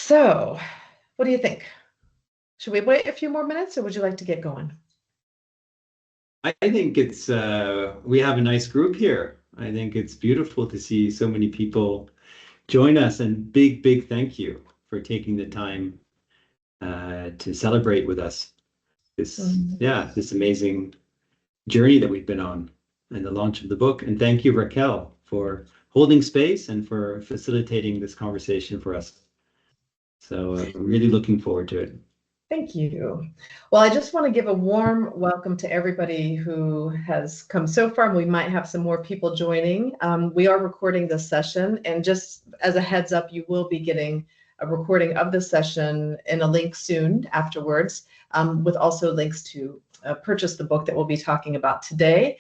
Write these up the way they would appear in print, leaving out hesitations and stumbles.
So, what do you think? Should we wait a few more minutes or would you like to get going? I think it's we have a nice group here. I think it's beautiful to see so many people join us, and big thank you for taking the time to celebrate with us this amazing journey that we've been on and the launch of the book. And thank you, Raquel, for holding space and for facilitating this conversation for us. So I'm really looking forward to it. Thank you. Well, I just want to give a warm welcome to everybody who has come so far, and we might have some more people joining. We are recording this session, and just as a heads up, you will be getting a recording of the session and a link soon afterwards, with also links to purchase the book that we'll be talking about today.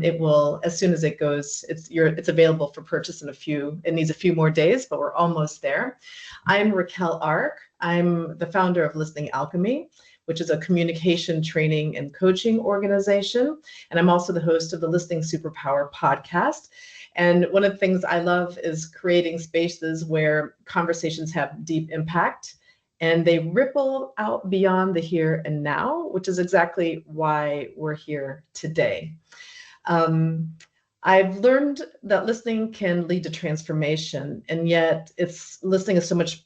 It will, as soon as it goes, it's available for purchase it needs a few more days, but we're almost there. I'm Raquel Ark. I'm the founder of Listening Alchemy, which is a communication training and coaching organization. And I'm also the host of the Listening Superpower podcast. And one of the things I love is creating spaces where conversations have deep impact and they ripple out beyond the here and now, which is exactly why we're here today. I've learned that listening can lead to transformation, and yet listening is so much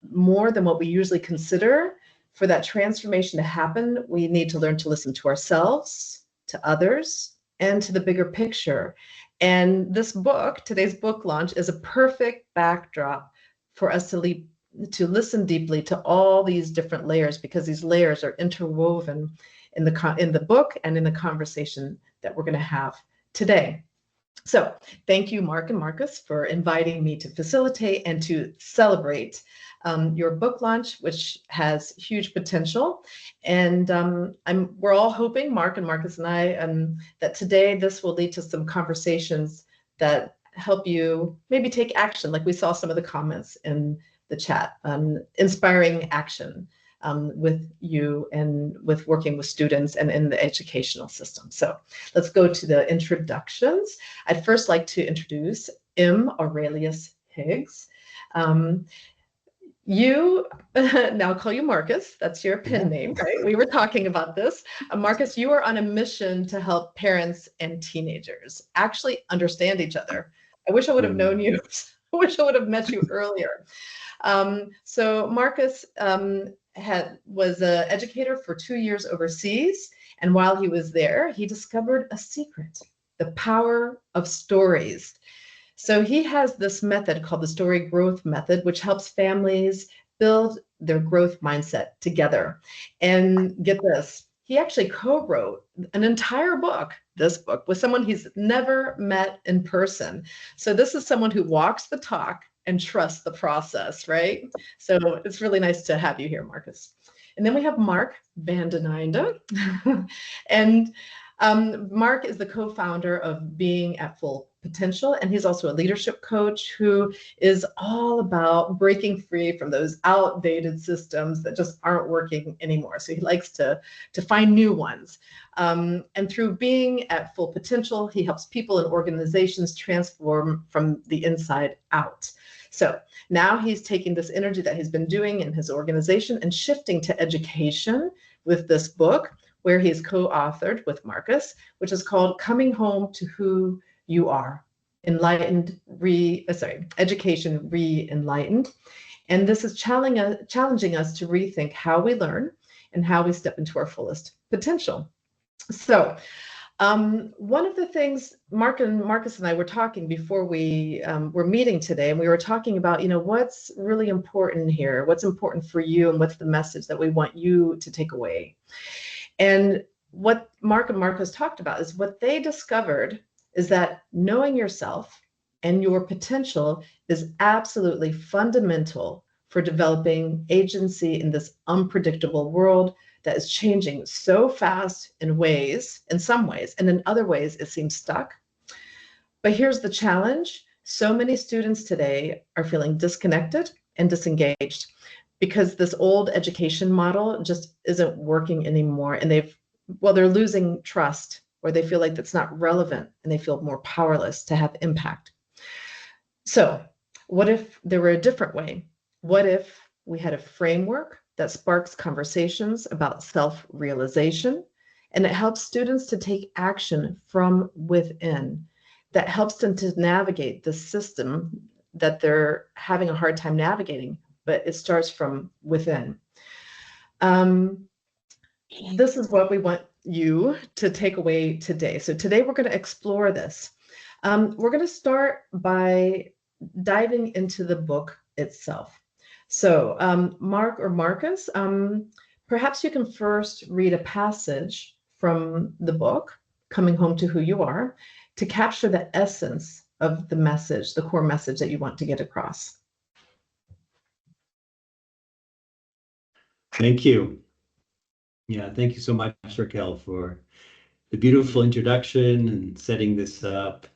more than what we usually consider. For that transformation to happen, we need to learn to listen to ourselves, to others, and to the bigger picture. And this book, today's book launch, is a perfect backdrop for us to listen deeply to all these different layers, because these layers are interwoven in the book and in the conversation that we're going to have today. So thank you, Mark and Marcus, for inviting me to facilitate and to celebrate your book launch, which has huge potential. And we're all hoping, Mark and Marcus and I, that today this will lead to some conversations that help you maybe take action, like we saw some of the comments in the chat, inspiring action with you and with working with students and in the educational system. So let's go to the introductions. I'd first like to introduce M. Aurelius Higgs. You, now I'll call you Marcus, that's your pen name, right? We were talking about this. Marcus, you are on a mission to help parents and teenagers actually understand each other. I wish I would have known you. I wish I would have met you earlier. So Marcus was an educator for 2 years overseas. And while he was there, he discovered a secret, the power of stories. So he has this method called the story growth method, which helps families build their growth mindset together. And get this, he actually co-wrote an entire book, this book, with someone he's never met in person. So this is someone who walks the talk and trusts the process, right? So it's really nice to have you here, Marcus. And then we have Mark van den Einde. And Mark is the co-founder of Being at Full Potential, and he's also a leadership coach who is all about breaking free from those outdated systems that just aren't working anymore. So he likes to find new ones. And through Being at Full Potential, he helps people and organizations transform from the inside out. So now he's taking this energy that he's been doing in his organization and shifting to education with this book, where he's co-authored with Marcus, which is called Coming Home to Who You Are, Education Re-Enlightened. And this is challenging us to rethink how we learn and how we step into our fullest potential. So one of the things Mark and Marcus and I were talking before we were meeting today, and we were talking about, what's really important here, what's important for you, and what's the message that we want you to take away. And what Mark and Marcus talked about is what they discovered is that knowing yourself and your potential is absolutely fundamental for developing agency in this unpredictable world that is changing so fast in some ways, and in other ways it seems stuck. But here's the challenge. So many students today are feeling disconnected and disengaged because this old education model just isn't working anymore. And they're losing trust, or they feel like that's not relevant, and they feel more powerless to have impact. So what if there were a different way? What if we had a framework that sparks conversations about self-realization, and it helps students to take action from within. That helps them to navigate the system that they're having a hard time navigating, but it starts from within. This is what we want you to take away today. So today we're going to explore this. We're going to start by diving into the book itself. So Mark or Marcus, perhaps you can first read a passage from the book, Coming Home to Who You Are, to capture the essence of the message, the core message that you want to get across. Thank you. Yeah, thank you so much, Raquel, for the beautiful introduction and setting this up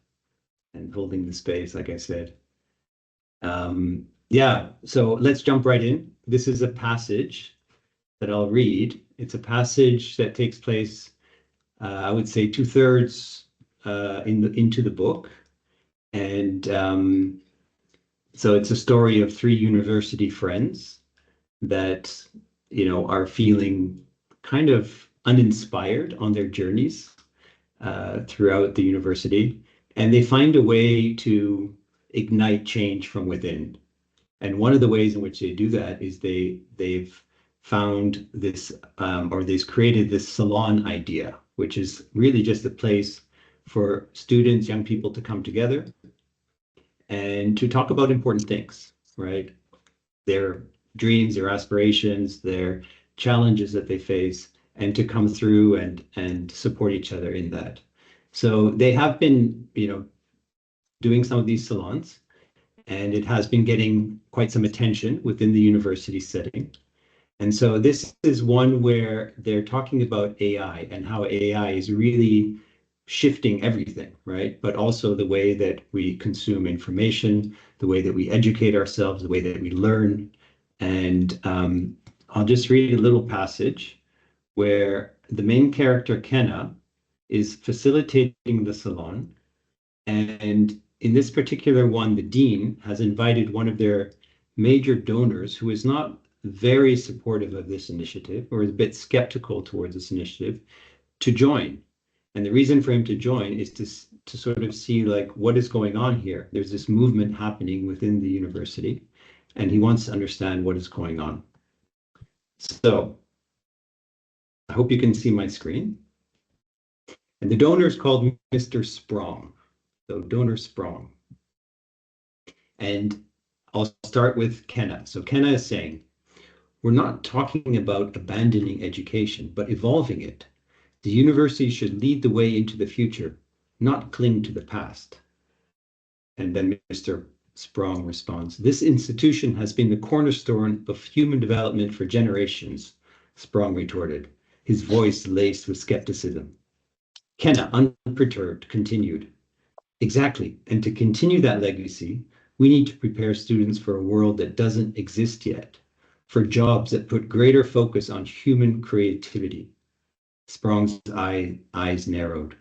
and holding the space, like I said. Yeah, so let's jump right in. This is a passage that I'll read. It's a passage that takes place, I would say, 2/3 into the book. And so it's a story of three university friends that, are feeling kind of uninspired on their journeys throughout the university. And they find a way to ignite change from within. And one of the ways in which they do that is they've found this, or they've created this salon idea, which is really just a place for students, young people to come together and to talk about important things, right? Their dreams, their aspirations, their challenges that they face, and to come through and support each other in that. So they have been, doing some of these salons, and it has been getting quite some attention within the university setting. And so this is one where they're talking about AI and how AI is really shifting everything, right? But also the way that we consume information, the way that we educate ourselves, the way that we learn. And I'll just read a little passage where the main character, Kenna, is facilitating the salon. And in this particular one, the dean has invited one of their major donors who is not very supportive of this initiative or is a bit skeptical towards this initiative to join. And the reason for him to join is to sort of see like what is going on here. There's this movement happening within the university, and he wants to understand what is going on. So I hope you can see my screen. And the donor is called Mr. Sprong. So donor Sprong. And I'll start with Kenna. So Kenna is saying, we're not talking about abandoning education, but evolving it. The university should lead the way into the future, not cling to the past. And then Mr. Sprong responds, this institution has been the cornerstone of human development for generations, Sprong retorted, his voice laced with skepticism. Kenna, unperturbed, continued, exactly, and to continue that legacy, we need to prepare students for a world that doesn't exist yet, for jobs that put greater focus on human creativity. Sprong's eyes narrowed.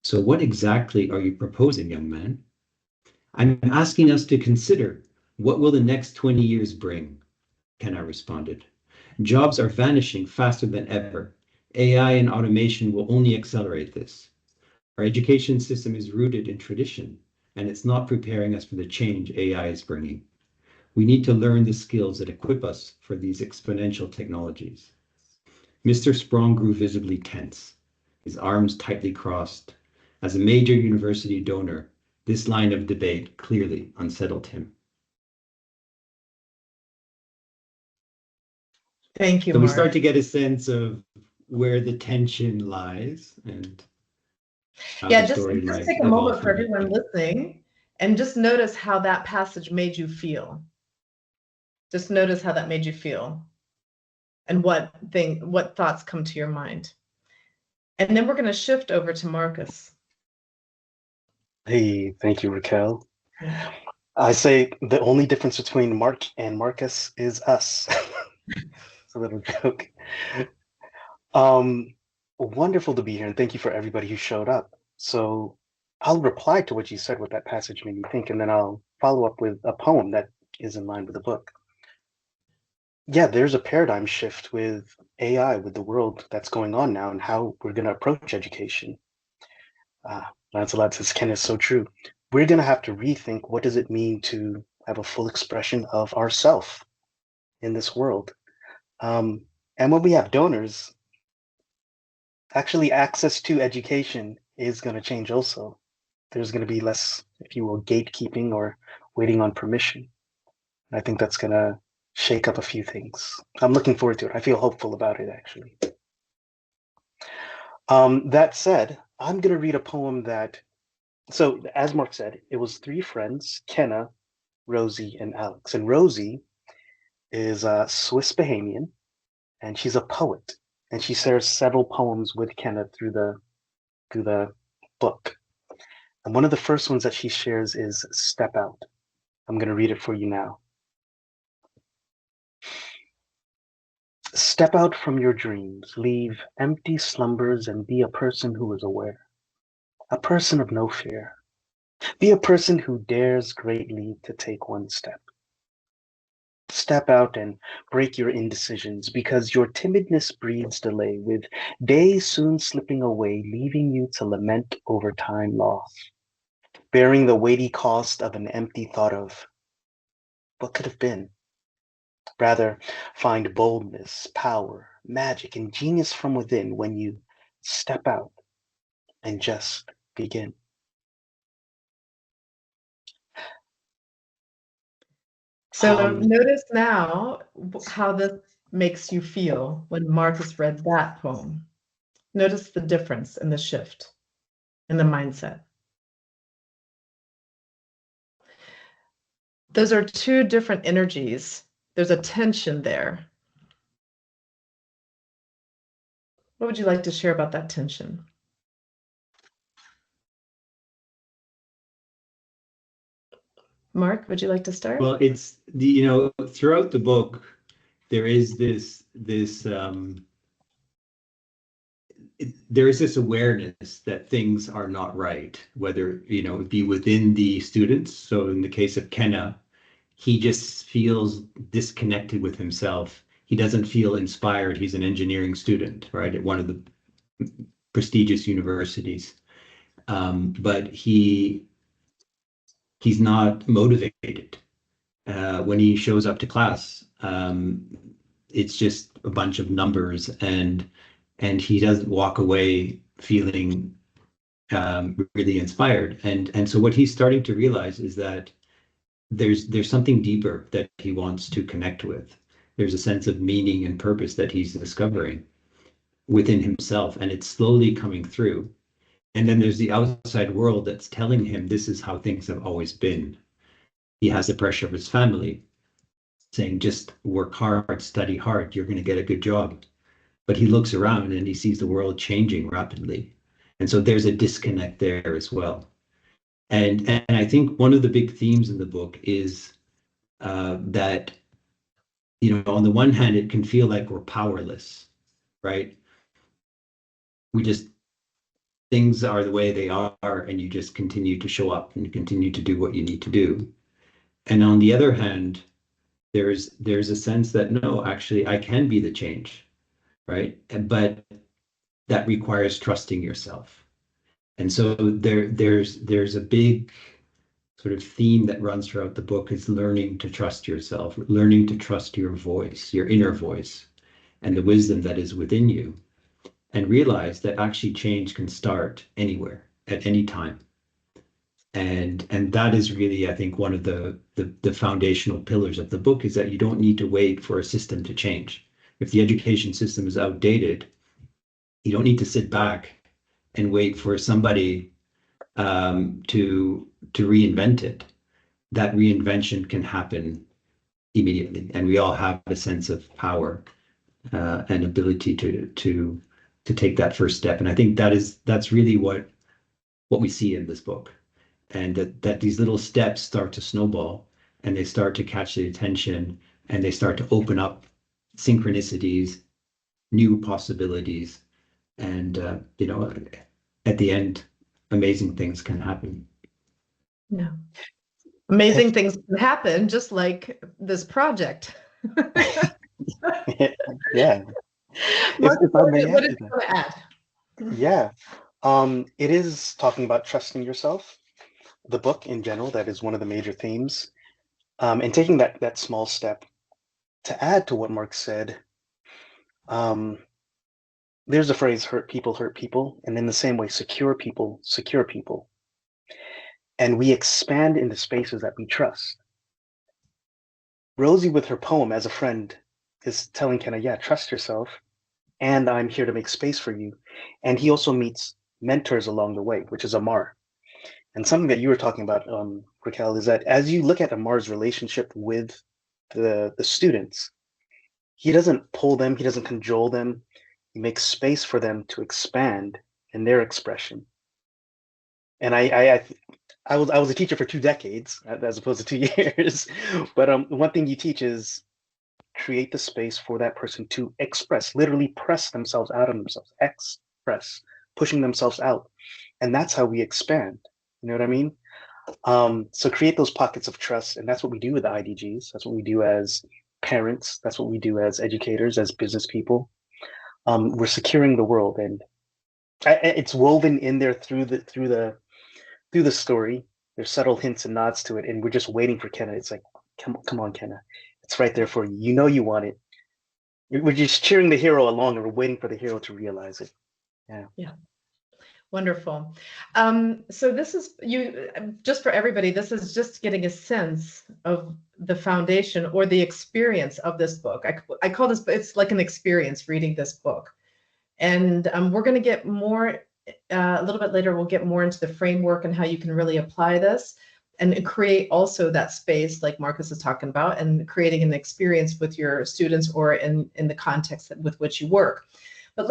So what exactly are you proposing, young man? I'm asking us to consider what will the next 20 years bring, Kenna responded. Jobs are vanishing faster than ever. AI and automation will only accelerate this. Our education system is rooted in tradition, and it's not preparing us for the change AI is bringing. We need to learn the skills that equip us for these exponential technologies. Mr. Sprong grew visibly tense, his arms tightly crossed. As a major university donor, this line of debate clearly unsettled him. Thank you, So we Mark. start to get a sense of where the tension lies and how Yeah, the just story just might take a evolve moment for from here. everyone listening and just notice how that passage made you feel. Just notice how that made you feel and what thoughts come to your mind. And then we're going to shift over to Marcus. Hey, thank you, Raquel. I say the only difference between Mark and Marcus is us. It's a little joke. Wonderful to be here, and thank you for everybody who showed up. So I'll reply to what you said, what that passage made me think, and then I'll follow up with a poem that is in line with the book. yeah, there's a paradigm shift with AI, with the world that's going on now, and how we're going to approach education. Lancelot says, Ken is so true. We're going to have to rethink what does it mean to have a full expression of ourself in this world. And when we have donors, actually access to education is going to change also. There's going to be less, if you will, gatekeeping or waiting on permission. I think that's going to shake up a few things. I'm looking forward to it. I feel hopeful about it, actually. That said, I'm going to read a poem that, so as Mark said, it was three friends, Kenna, Rosie, and Alex. And Rosie is a Swiss Bahamian, and she's a poet. And she shares several poems with Kenna through the book. And one of the first ones that she shares is Step Out. I'm going to read it for you now. Step out from your dreams, leave empty slumbers, and be a person who is aware, a person of no fear. Be a person who dares greatly to take one step. Step out and break your indecisions, because your timidness breeds delay, with days soon slipping away, leaving you to lament over time lost, bearing the weighty cost of an empty thought of what could have been. Rather, find boldness, power, magic, and genius from within when you step out and just begin. So notice now how this makes you feel when Marcus read that poem. Notice the difference in the shift in the mindset. Those are two different energies. There's a tension there. What would you like to share about that tension? Mark, would you like to start? Well, it's the, throughout the book, there is this there is this awareness that things are not right, whether, it be within the students. So in the case of Kenna, he just feels disconnected with himself. He doesn't feel inspired. He's an engineering student, right, at one of the prestigious universities. But he's not motivated. When he shows up to class, it's just a bunch of numbers, and he doesn't walk away feeling really inspired. And so what he's starting to realize is that there's something deeper that he wants to connect with. There's a sense of meaning and purpose that he's discovering within himself, and it's slowly coming through. And then there's the outside world that's telling him this is how things have always been. He has the pressure of his family saying, just work hard, study hard, you're going to get a good job. But he looks around and he sees the world changing rapidly. And so there's a disconnect there as well. And I think one of the big themes in the book is that, on the one hand, it can feel like we're powerless, right? We just, things are the way they are, and you just continue to show up and continue to do what you need to do. And on the other hand, there's a sense that, no, actually, I can be the change, right? But that requires trusting yourself. And so there's a big sort of theme that runs throughout the book, is learning to trust yourself, learning to trust your voice, your inner voice, and the wisdom that is within you, and realize that actually change can start anywhere at any time. And that is really, I think, one of the foundational pillars of the book, is that you don't need to wait for a system to change. If the education system is outdated, you don't need to sit back and wait for somebody to reinvent it. That reinvention can happen immediately, and we all have a sense of power and ability to take that first step. And I think that's really what we see in this book, and that these little steps start to snowball, and they start to catch the attention, and they start to open up synchronicities, new possibilities, and at the end, amazing things can happen. Yeah. Amazing things can happen, just like this project. Yeah. Mark, If I may what add did to you that. want to add? Yeah. It is talking about trusting yourself. The book in general, that is one of the major themes. And taking that small step to add to what Mark said, um, there's a phrase, hurt people. And in the same way, secure people. And we expand in the spaces that we trust. Rosie, with her poem as a friend, is telling Kenna, yeah, trust yourself. And I'm here to make space for you. And he also meets mentors along the way, which is Amar. And something that you were talking about, Raquel, is that as you look at Amar's relationship with the students, he doesn't pull them, he doesn't cajole them. He makes space for them to expand in their expression. And I was a teacher for 2 decades as opposed to 2 years. But one thing you teach is create the space for that person to express, literally press themselves out of themselves, express, pushing themselves out. And that's how we expand. You know what I mean? So create those pockets of trust. And that's what we do with the IDGs. That's what we do as parents. That's what we do as educators, as business people. We're securing the world, and it's woven in there through the story. There's subtle hints and nods to it, and we're just waiting for Kenna. It's like, come on, Kenna. It's right there for you. You know you want it. We're just cheering the hero along, and we're waiting for the hero to realize it. Yeah. Yeah. Wonderful. So this is just for everybody, this is just getting a sense of the foundation or the experience of this book. I call this, it's like an experience reading this book. And we're going to get more, a little bit later, we'll get more into the framework and how you can really apply this and create also that space like Marcus is talking about, and creating an experience with your students or in the context with which you work. But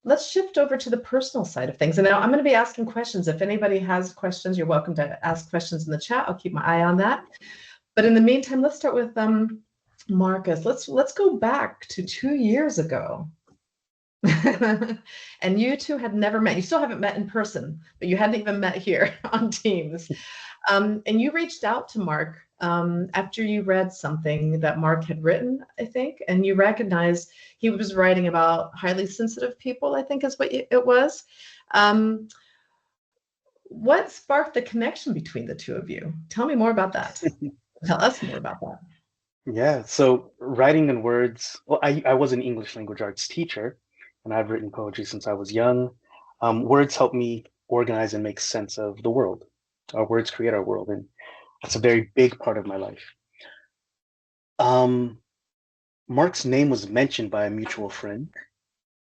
let's shift over to the personal side of things. And now I'm going to be asking questions. If anybody has questions, you're welcome to ask questions in the chat. I'll keep my eye on that. But in the meantime, let's start with Marcus. Let's go back to 2 years ago. And you two had never met. You still haven't met in person, but you hadn't even met here on Teams. And you reached out to Mark after you read something that Mark had written, I think, and you recognized he was writing about highly sensitive people, I think is what it was. What sparked the connection between the two of you? Tell me more about that. Tell us more about that. Yeah. So writing in words, well, I was an English language arts teacher, and I've written poetry since I was young. Words help me organize and make sense of the world. Our words create our world, and that's a very big part of my life. Mark's name was mentioned by a mutual friend,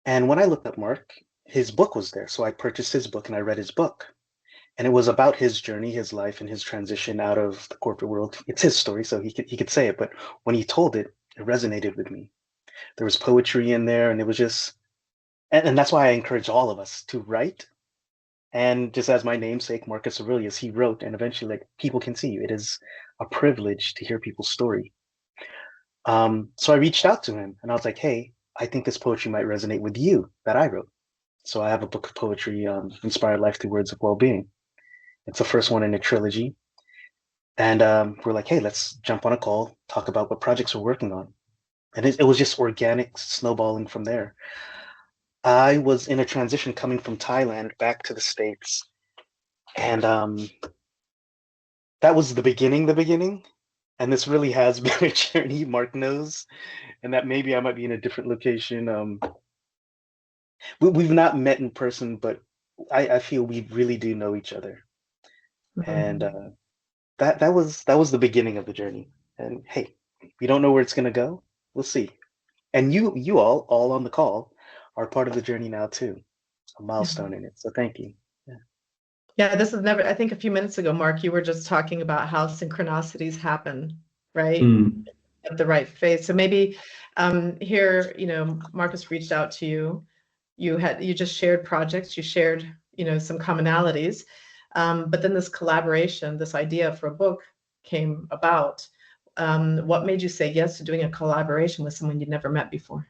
and when I looked up Mark, his book was there. So I purchased his book and I read his book. And it was about his journey, his life, and his transition out of the corporate world. It's his story, so he could say it. But when he told it, it resonated with me. There was poetry in there, and it was just, and that's why I encourage all of us to write. And just as my namesake, Marcus Aurelius, he wrote, and eventually, like, people can see you. It is a privilege to hear people's story. So I reached out to him, and I was like, "Hey, I think this poetry might resonate with you that I wrote." So I have a book of poetry, Inspired Life Through Words of Well-Being. It's the first one in a trilogy. And we're like, hey, let's jump on a call, talk about what projects we're working on. And it was just organic snowballing from there. I was in a transition coming from Thailand back to the States. And that was the beginning. And this really has been a journey, Mark knows. And that maybe I might be in a different location. We've not met in person, but I feel we really do know each other. Mm-hmm. And that was the beginning of the journey. And hey, we don't know where it's gonna go. We'll see. And you all on the call are part of the journey now too. A milestone in it. So thank you. Yeah, this is never, I think a few minutes ago, Mark, you were just talking about how synchronicities happen, right? At the right phase. So maybe here, Marcus reached out to you. You just shared projects, you shared, some commonalities. But then this collaboration, this idea for a book came about. What made you say yes to doing a collaboration with someone you'd never met before?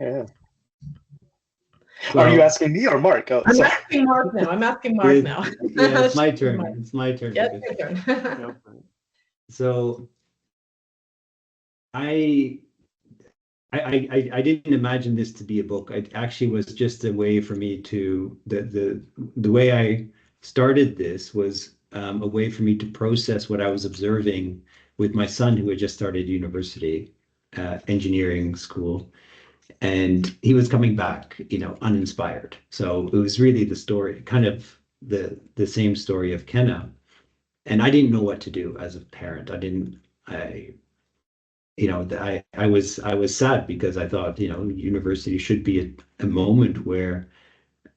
Yeah. Well, Are you asking me or Mark? Oh, I'm sorry. asking Mark now. Yeah, it's my turn. It's my turn. Yes, your turn. So I I didn't imagine this to be a book. It actually was just a way for me to the way I started this was a way for me to process what I was observing with my son who had just started university, engineering school, and he was coming back, uninspired. So it was really the story, kind of the same story of Kenna. And I didn't know what to do as a parent. I I was sad because I thought, university should be a moment where,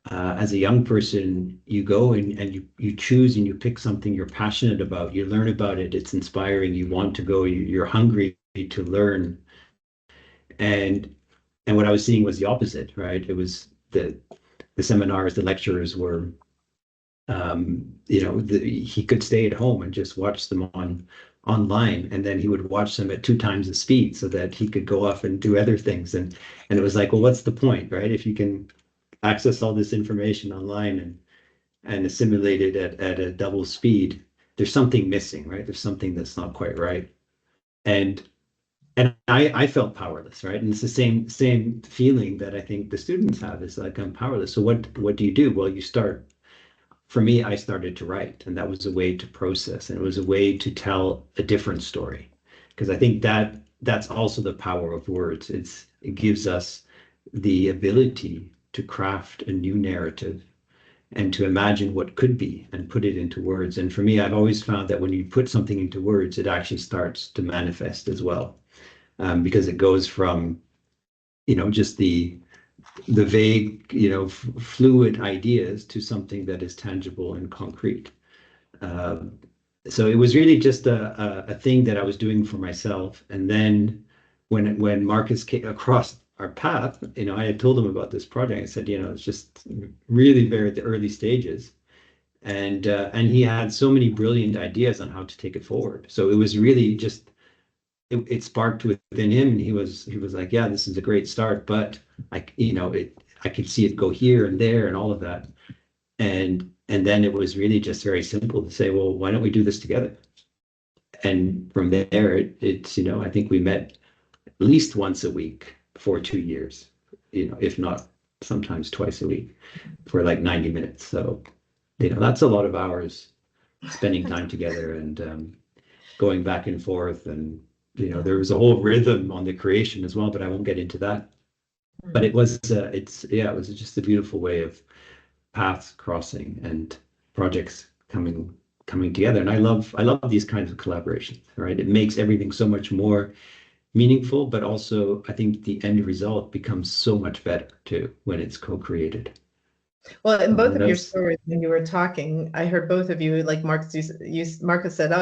as a young person, you go and you choose and you pick something you're passionate about. You learn about it. It's inspiring. You want to go. You're hungry to learn. And and what I was seeing was the opposite, right? It was the seminars, the lecturers were, he could stay at home and just watch them online, and then he would watch them at 2 times the speed so that he could go off and do other things. And it was like, well, what's the point, right? If you can access all this information online and assimilate it at a double speed, there's something missing, right? There's something that's not quite right. And I felt powerless, right? And it's the same feeling that I think the students have, is like, I'm powerless. So what do you do? Well, you start. For me, I started to write, and that was a way to process, and it was a way to tell a different story. Because I think that's also the power of words. It gives us the ability to craft a new narrative and to imagine what could be and put it into words. And for me, I've always found that when you put something into words, it actually starts to manifest as well, because it goes from, just the vague, fluid ideas to something that is tangible and concrete. Um, so it was really just a thing that I was doing for myself. And then when Marcus came across our path, I had told him about this project. I said, it's just really very at the early stages. And he had so many brilliant ideas on how to take it forward. So it was really just it sparked within him, and he was like, yeah, this is a great start, but I could see it go here and there and all of that. And then it was really just very simple to say, well, why don't we do this together? And from there, it's, I think we met at least once a week for 2 years, if not sometimes twice a week for like 90 minutes. So, that's a lot of hours spending time together, and going back and forth. And, there was a whole rhythm on the creation as well, but I won't get into that. But it was, it was just a beautiful way of paths crossing and projects coming together. And I love these kinds of collaborations, right? It makes everything so much more meaningful, but also I think the end result becomes so much better too when it's co-created. Well, in both And of your that's stories, when you were talking, I heard both of you, like Marcus, Marcus said, oh,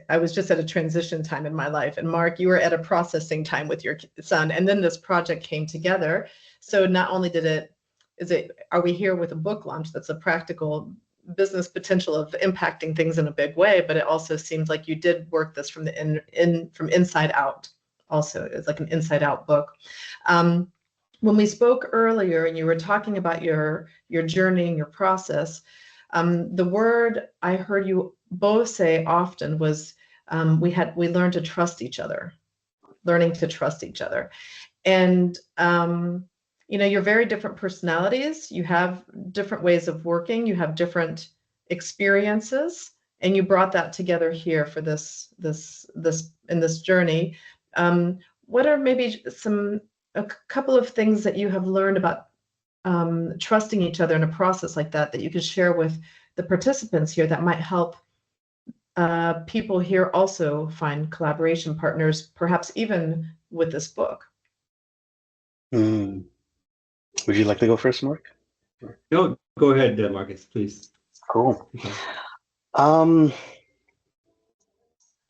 I was just at a transition time in my life. And Mark, you were at a processing time with your son. And then this project came together. So not only are we here with a book launch that's a practical business potential of impacting things in a big way, but it also seems like you did work this from from inside out. Also, it's like an inside out book. When we spoke earlier and you were talking about your journey and your process, the word I heard you both say often was, we learned to trust each other, learning to trust each other. And you're very different personalities. You have different ways of working. You have different experiences, and you brought that together here for this in this journey. What are maybe a couple of things that you have learned about trusting each other in a process like that you could share with the participants here that might help people here also find collaboration partners, perhaps even with this book? Would you like to go first, Mark? No, go ahead, Marcus, please. Cool. Okay.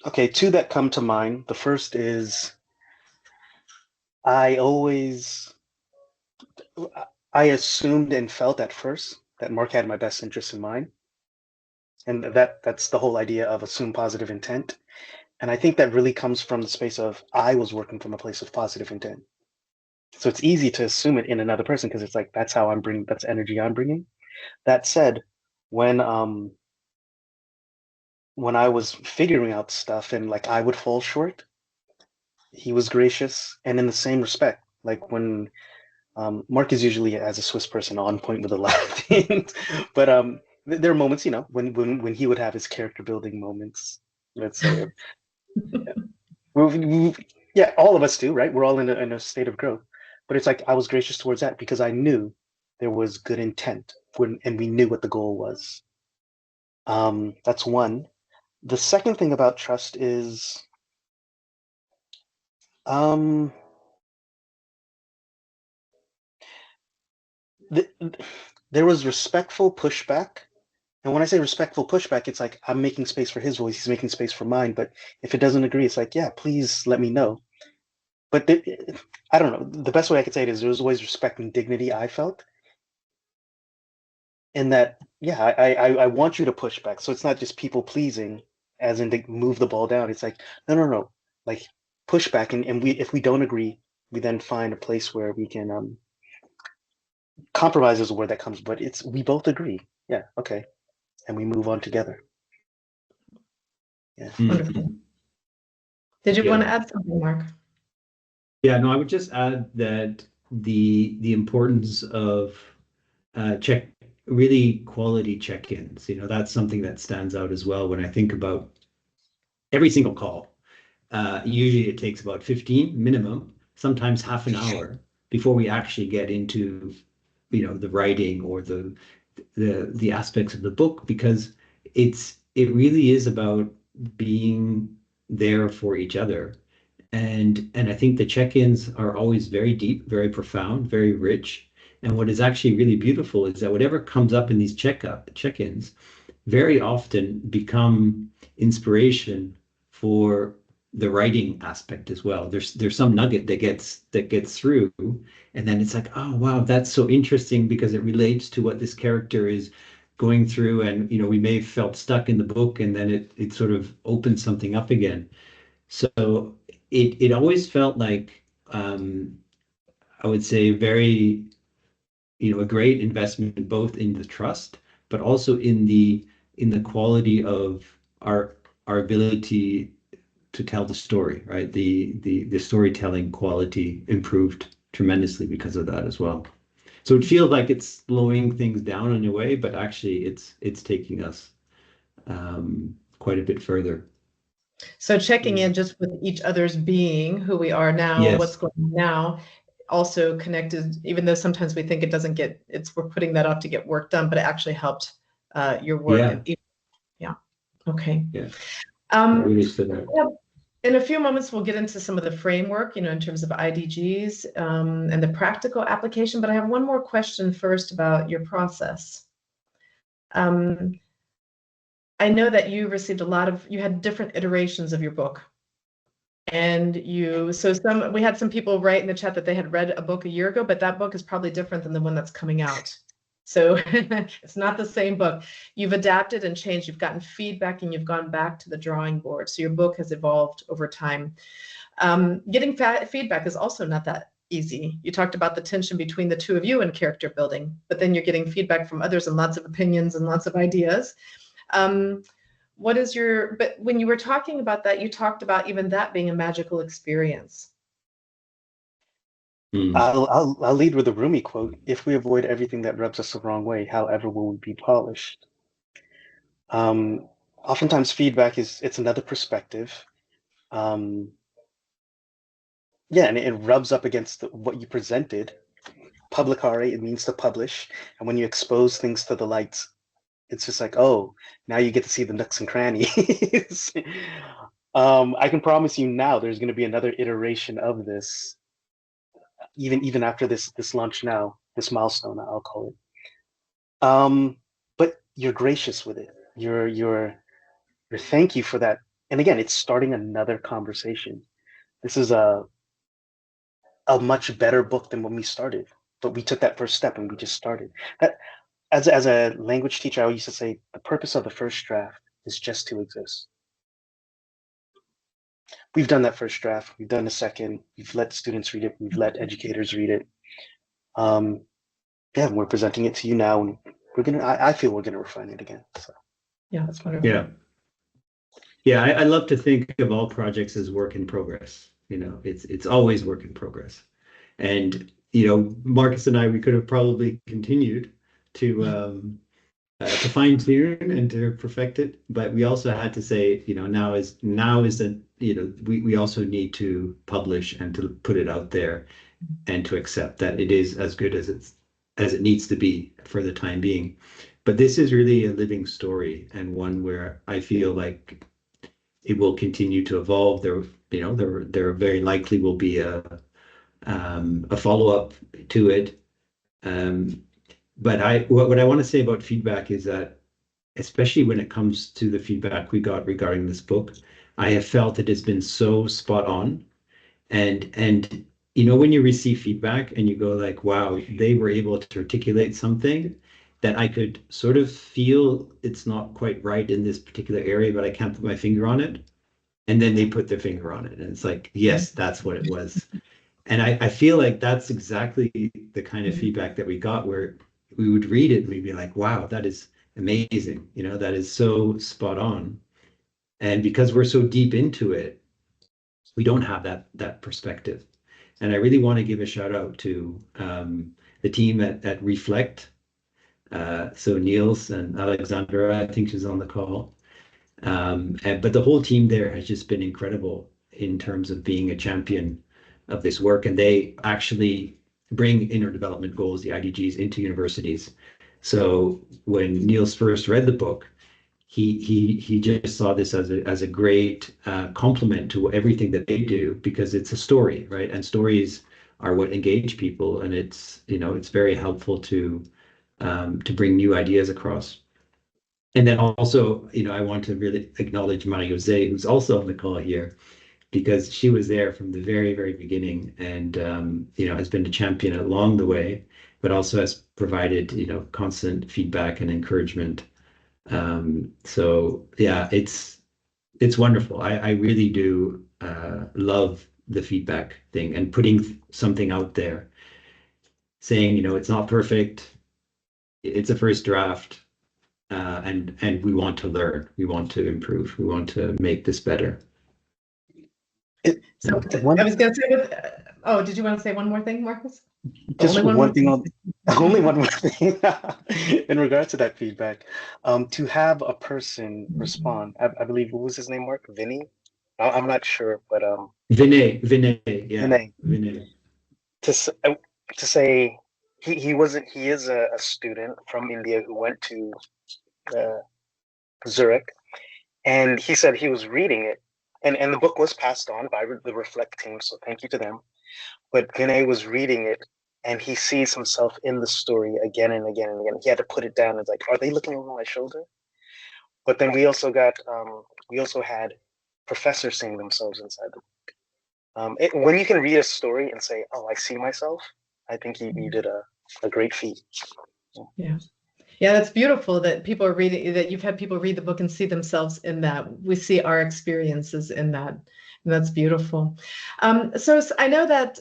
Okay, two that come to mind. The first is I assumed and felt at first that Mark had my best interest in mind. And that's the whole idea of assume positive intent. And I think that really comes from the space of I was working from a place of positive intent. So it's easy to assume it in another person because it's like, that's energy I'm bringing. That said, when when I was figuring out stuff and like I would fall short, he was gracious. And in the same respect, like when Mark is usually, as a Swiss person, on point with a lot of things, but there are moments, you know, when he would have his character building moments. Let's say, yeah, all of us do, right? We're all in a state of growth, but it's like I was gracious towards that because I knew there was good intent and we knew what the goal was. That's one. The second thing about trust is, um, th there was respectful pushback. And when I say respectful pushback, it's like I'm making space for his voice, he's making space for mine. But if it doesn't agree, it's like, yeah, please let me know. But I don't know. The best way I could say it is there was always respect and dignity I felt. In that, yeah, I want you to push back. So it's not just people pleasing, as in to move the ball down. It's like, no, no, no. Like push back. And if we don't agree, we then find a place where we can compromise is a word that comes, but it's we both agree. Yeah, okay. And we move on together. Yeah. Wonderful. Did you want to add something, Mark? Yeah, no, I would just add that the importance of really quality check-ins. You know, that's something that stands out as well when I think about every single call. Usually it takes about 15 minimum, sometimes half an hour before we actually get into, you know, the writing or the aspects of the book, because it really is about being there for each other. And I think the check-ins are always very deep, very profound, very rich. And what is actually really beautiful is that whatever comes up in these check-ins very often become inspiration for the writing aspect as well. There's some nugget that gets through, and then it's like, oh wow, that's so interesting because it relates to what this character is going through, and you know, we may have felt stuck in the book, and then it sort of opens something up again. So it always felt like I would say very, you know, a great investment both in the trust, but also in the quality of our ability to tell the story, right? The storytelling quality improved tremendously because of that as well. So it feels like it's slowing things down in a way, but actually it's taking us quite a bit further. So checking in just with each other's being, who we are now, what's Yes. going on now, also connected, even though sometimes we think it doesn't get, we're putting that off to get work done, but it actually helped your work. Yeah. And yeah. Okay. Yeah. That Um, really stood out. in a few moments, we'll get into some of the framework, you know, in terms of IDGs and the practical application. But I have one more question first about your process. I know that you received you had different iterations of your book. And we had some people write in the chat that they had read a book a year ago, but that book is probably different than the one that's coming out. So it's not the same book. You've adapted and changed, you've gotten feedback, and you've gone back to the drawing board. So your book has evolved over time. Getting feedback is also not that easy. You talked about the tension between the two of you in character building, but then you're getting feedback from others and lots of opinions and lots of ideas. But when you were talking about that, you talked about even that being a magical experience. I'll lead with a Rumi quote. If we avoid everything that rubs us the wrong way, however will we be polished? Oftentimes feedback it's another perspective. Yeah, and it rubs up against what you presented. Publicare, it means to publish. And when you expose things to the light, it's just like, oh, now you get to see the nooks and crannies. I can promise you now there's going to be another iteration of this, even after this launch now, this milestone, I'll call it. But you're gracious with it. You're thank you for that. And again, it's starting another conversation. This is a much better book than when we started. But we took that first step and we just started. That as a language teacher, I used to say the purpose of the first draft is just to exist. We've done that first draft. We've done the second. We've let students read it. We've let educators read it. Yeah, we're presenting it to you now, and I feel we're gonna refine it again. So yeah, that's wonderful. Yeah. Yeah, I love to think of all projects as work in progress. It's always work in progress. And Marcus and I, we could have probably continued to fine tune and to perfect it, but we also had to say, now is the we also need to publish and to put it out there and to accept that it is as good as it needs to be for the time being. But this is really a living story, and one where I feel like it will continue to evolve. There very likely will be a follow-up to it. But what I want to say about feedback is that, especially when it comes to the feedback we got regarding this book, I have felt it has been so spot on. And when you receive feedback and you go like, wow, they were able to articulate something that I could sort of feel it's not quite right in this particular area, but I can't put my finger on it. And then they put their finger on it. And it's like, yes, that's what it was. And I feel like that's exactly the kind of feedback that we got, where we would read it and we'd be like, wow, that is amazing. That is so spot on. And because we're so deep into it, we don't have that perspective. And I really want to give a shout out to the team at Reflect. So Niels and Alexandra, I think she's on the call. But the whole team there has just been incredible in terms of being a champion of this work. And they actually bring inner development goals, the IDGs, into universities. So when Niels first read the book, he just saw this as a great complement to everything that they do, because it's a story, right? And stories are what engage people, and it's very helpful to bring new ideas across. And then also, I want to really acknowledge Marie-José, who's also on the call here, because she was there from the very, very beginning, and has been a champion along the way, but also has provided constant feedback and encouragement. So yeah, it's wonderful. I really do love the feedback thing and putting something out there, saying it's not perfect, it's a first draft, and we want to learn, we want to improve, we want to make this better. So I was going to say, did you want to say one more thing, Marcus? Just only one thing only one more thing in regards to that feedback. To have a person respond, I believe, what was his name, Mark? Vinny? I'm not sure, but Vinay, yeah. Vinay. To say he is a student from India who went to Zurich, and he said he was reading it, and the book was passed on by the Reflect team, so thank you to them. But Vinay was reading it, and he sees himself in the story again and again and again. He had to put it down. It's like, are they looking over my shoulder? But then we also had professors seeing themselves inside the book. When you can read a story and say, oh, I see myself, I think you did a great feat. Yeah. Yeah, that's beautiful that people are reading, that you've had people read the book and see themselves in that. We see our experiences in that. And that's beautiful. So I know that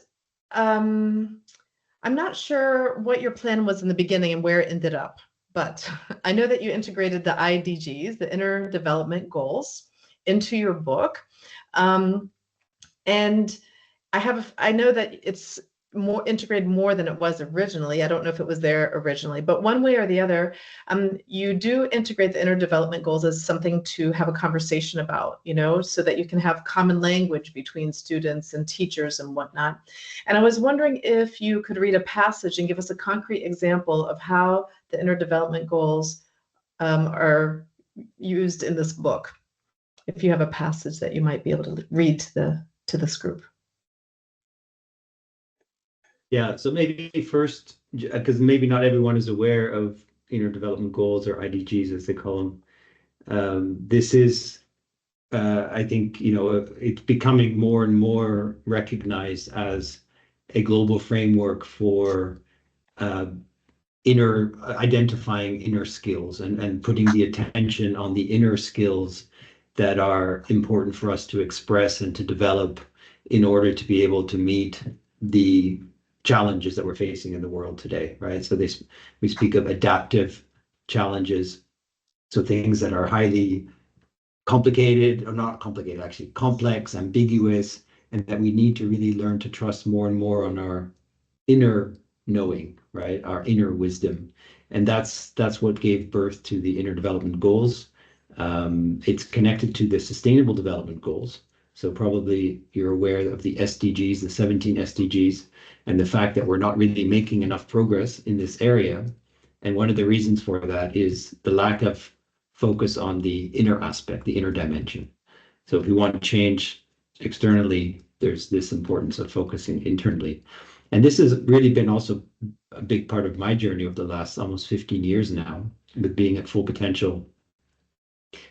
I'm not sure what your plan was in the beginning and where it ended up, but I know that you integrated the IDGs, the inner development goals, into your book. And I know that it's more integrated more than it was originally. I don't know if it was there originally, but one way or the other, you do integrate the inner development goals as something to have a conversation about, so that you can have common language between students and teachers and whatnot. And I was wondering if you could read a passage and give us a concrete example of how the inner development goals are used in this book. If you have a passage that you might be able to read to this group. Yeah, so maybe first, because maybe not everyone is aware of inner development goals, or IDGs as they call them. This is, I think, it's becoming more and more recognized as a global framework for identifying inner skills and putting the attention on the inner skills that are important for us to express and to develop in order to be able to meet the challenges that we're facing in the world today, right? So we speak of adaptive challenges, so things that are highly complicated, or not complicated, actually complex, ambiguous, and that we need to really learn to trust more and more on our inner knowing, right? Our inner wisdom. And that's what gave birth to the Inner Development Goals. It's connected to the Sustainable Development Goals. So probably you're aware of the SDGs, the 17 SDGs, and the fact that we're not really making enough progress in this area. And one of the reasons for that is the lack of focus on the inner aspect, the inner dimension. So if we want to change externally, there's this importance of focusing internally. And this has really been also a big part of my journey over the last almost 15 years now, with being at full potential.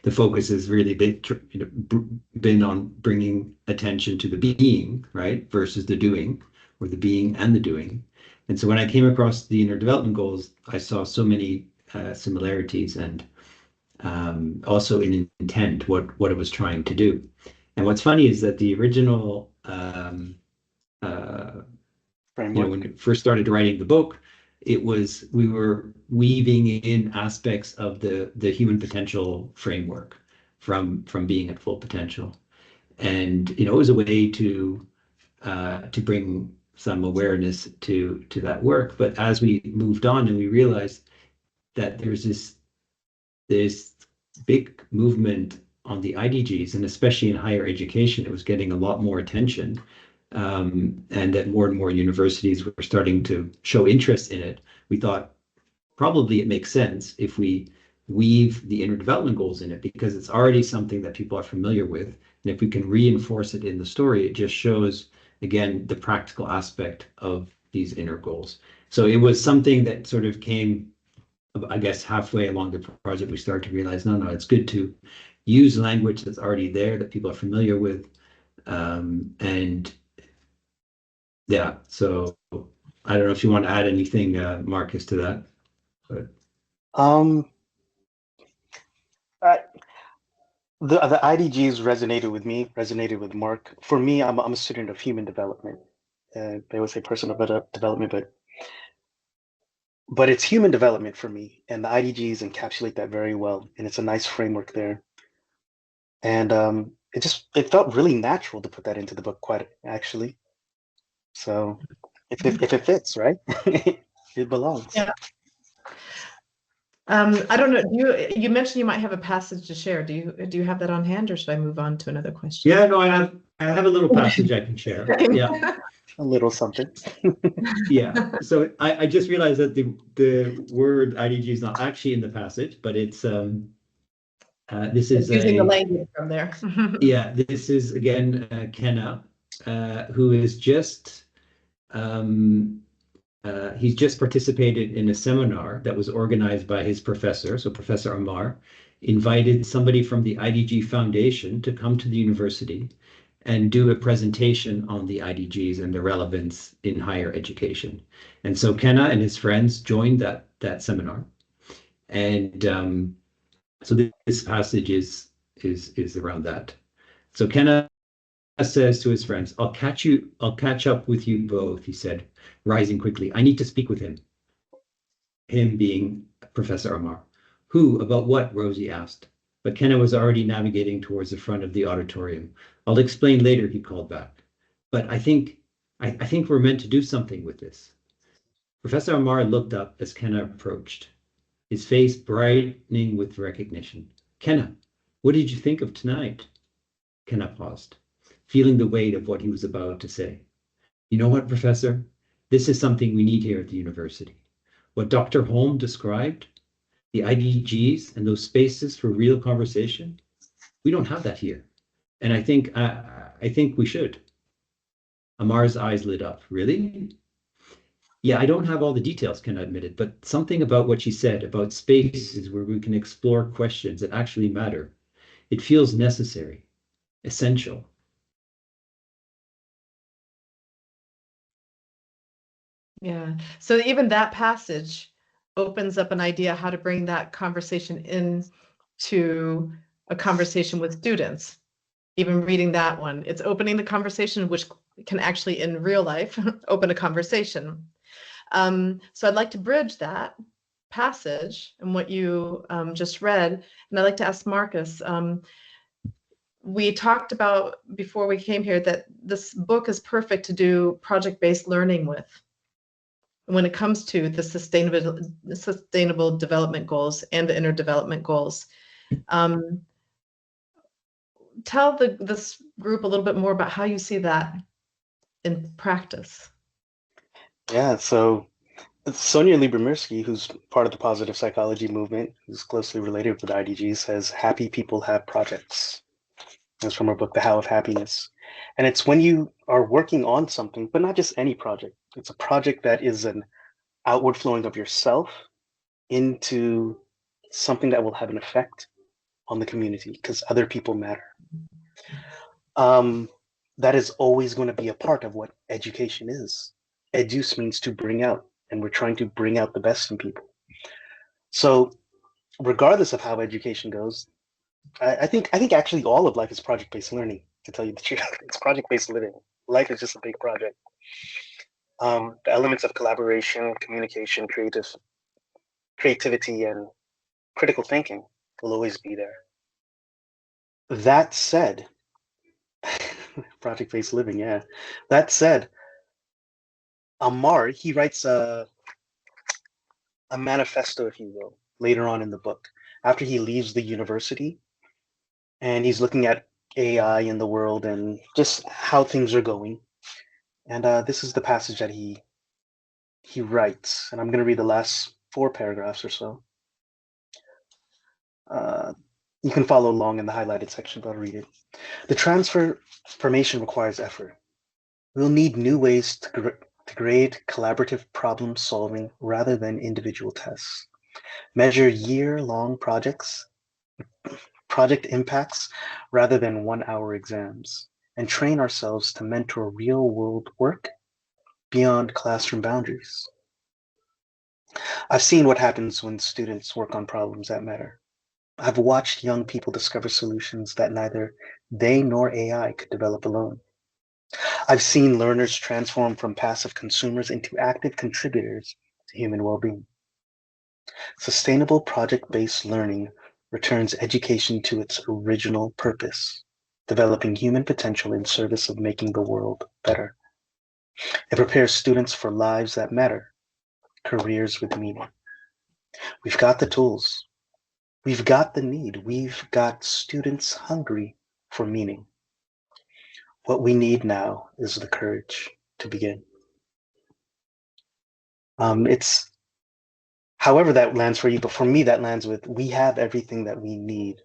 The focus has really been on bringing attention to the being, right, versus the doing, or the being and the doing. And so when I came across the Inner Development Goals, I saw so many similarities, and also in intent, what it was trying to do. And what's funny is that the original, when we first started writing the book, we were weaving in aspects of the human potential framework from being at full potential. And it was a way to bring some awareness to that work. But as we moved on, and we realized that there's this big movement on the IDGs, and especially in higher education, it was getting a lot more attention, and that more and more universities were starting to show interest in it. We thought probably it makes sense if we weave the Inner Development Goals in it, because it's already something that people are familiar with. And if we can reinforce it in the story, it just shows, again, the practical aspect of these inner goals. So it was something that sort of came, I guess, halfway along the project. We started to realize, no, it's good to use language that's already there, that people are familiar with. And yeah, so I don't know if you want to add anything, Marcus, to that. But the IDGs resonated with Mark. For me, I'm a student of human development. They would say personal development, but it's human development for me, and the IDGs encapsulate that very well, and it's a nice framework there. And it felt really natural to put that into the book, quite actually. So if it fits, right, it belongs. Yeah. I don't know. You mentioned you might have a passage to share. Do you have that on hand, or should I move on to another question? Yeah, no, I have a little passage I can share. Yeah. A little something. Yeah. So I just realized that the word IDG is not actually in the passage, but it's this is using the language from there. Yeah, this is again Kenna, who is just he's just participated in a seminar that was organized by his professor. So Professor Amar invited somebody from the IDG Foundation to come to the university and do a presentation on the IDGs and the relevance in higher education. And so Kenna and his friends joined that seminar. And so this passage is around that. So Kenna says to his friends, I'll catch up with you both, he said, rising quickly. I need to speak with him. Him being Professor Amar. Who? About what? Rosie asked. But Kenna was already navigating towards the front of the auditorium. I'll explain later, he called back. But I think we're meant to do something with this. Professor Amar looked up as Kenna approached, his face brightening with recognition. Kenna, what did you think of tonight? Kenna paused, feeling the weight of what he was about to say. You know what, Professor? This is something we need here at the university. What Dr. Holm described, the IDGs and those spaces for real conversation, we don't have that here. And I think we should. Amar's eyes lit up. Really? Yeah, I don't have all the details, Kenna admitted, but something about what she said about spaces where we can explore questions that actually matter. It feels necessary, essential. Yeah. So even that passage opens up an idea how to bring that conversation in to a conversation with students. Even reading that one, it's opening the conversation, which can actually in real life open a conversation. So I'd like to bridge that passage and what you just read, and I'd like to ask Marcus, we talked about before we came here that this book is perfect to do project-based learning with when it comes to the sustainable development goals and the inner development goals. Tell this group a little bit more about how you see that in practice. Yeah, so Sonia Lyubomirsky, who's part of the positive psychology movement, who's closely related with IDG, says happy people have projects. It's from her book, The How of Happiness. And it's when you are working on something, but not just any project. It's a project that is an outward flowing of yourself into something that will have an effect on the community because other people matter. That is always going to be a part of what education is. Educe means to bring out, and we're trying to bring out the best in people. So regardless of how education goes, I think actually all of life is project-based learning, to tell you the truth. It's project-based living. Life is just a big project. The elements of collaboration, communication, creativity, and critical thinking will always be there. That said, project-based living, yeah. That said, Amar, he writes a manifesto, if you will, later on in the book, after he leaves the university, and he's looking at AI in the world and just how things are going. And this is the passage that he writes, and I'm going to read the last 4 paragraphs or so. You can follow along in the highlighted section, but I'll read it. The transformation requires effort. We'll need new ways to grade collaborative problem solving rather than individual tests. Measure year-long project impacts rather than 1-hour exams, and train ourselves to mentor real-world work beyond classroom boundaries. I've seen what happens when students work on problems that matter. I've watched young people discover solutions that neither they nor AI could develop alone. I've seen learners transform from passive consumers into active contributors to human well-being. Sustainable project-based learning returns education to its original purpose, developing human potential in service of making the world better. It prepares students for lives that matter, careers with meaning. We've got the tools. We've got the need. We've got students hungry for meaning. What we need now is the courage to begin. It's however that lands for you, but for me, that lands with we have everything that we need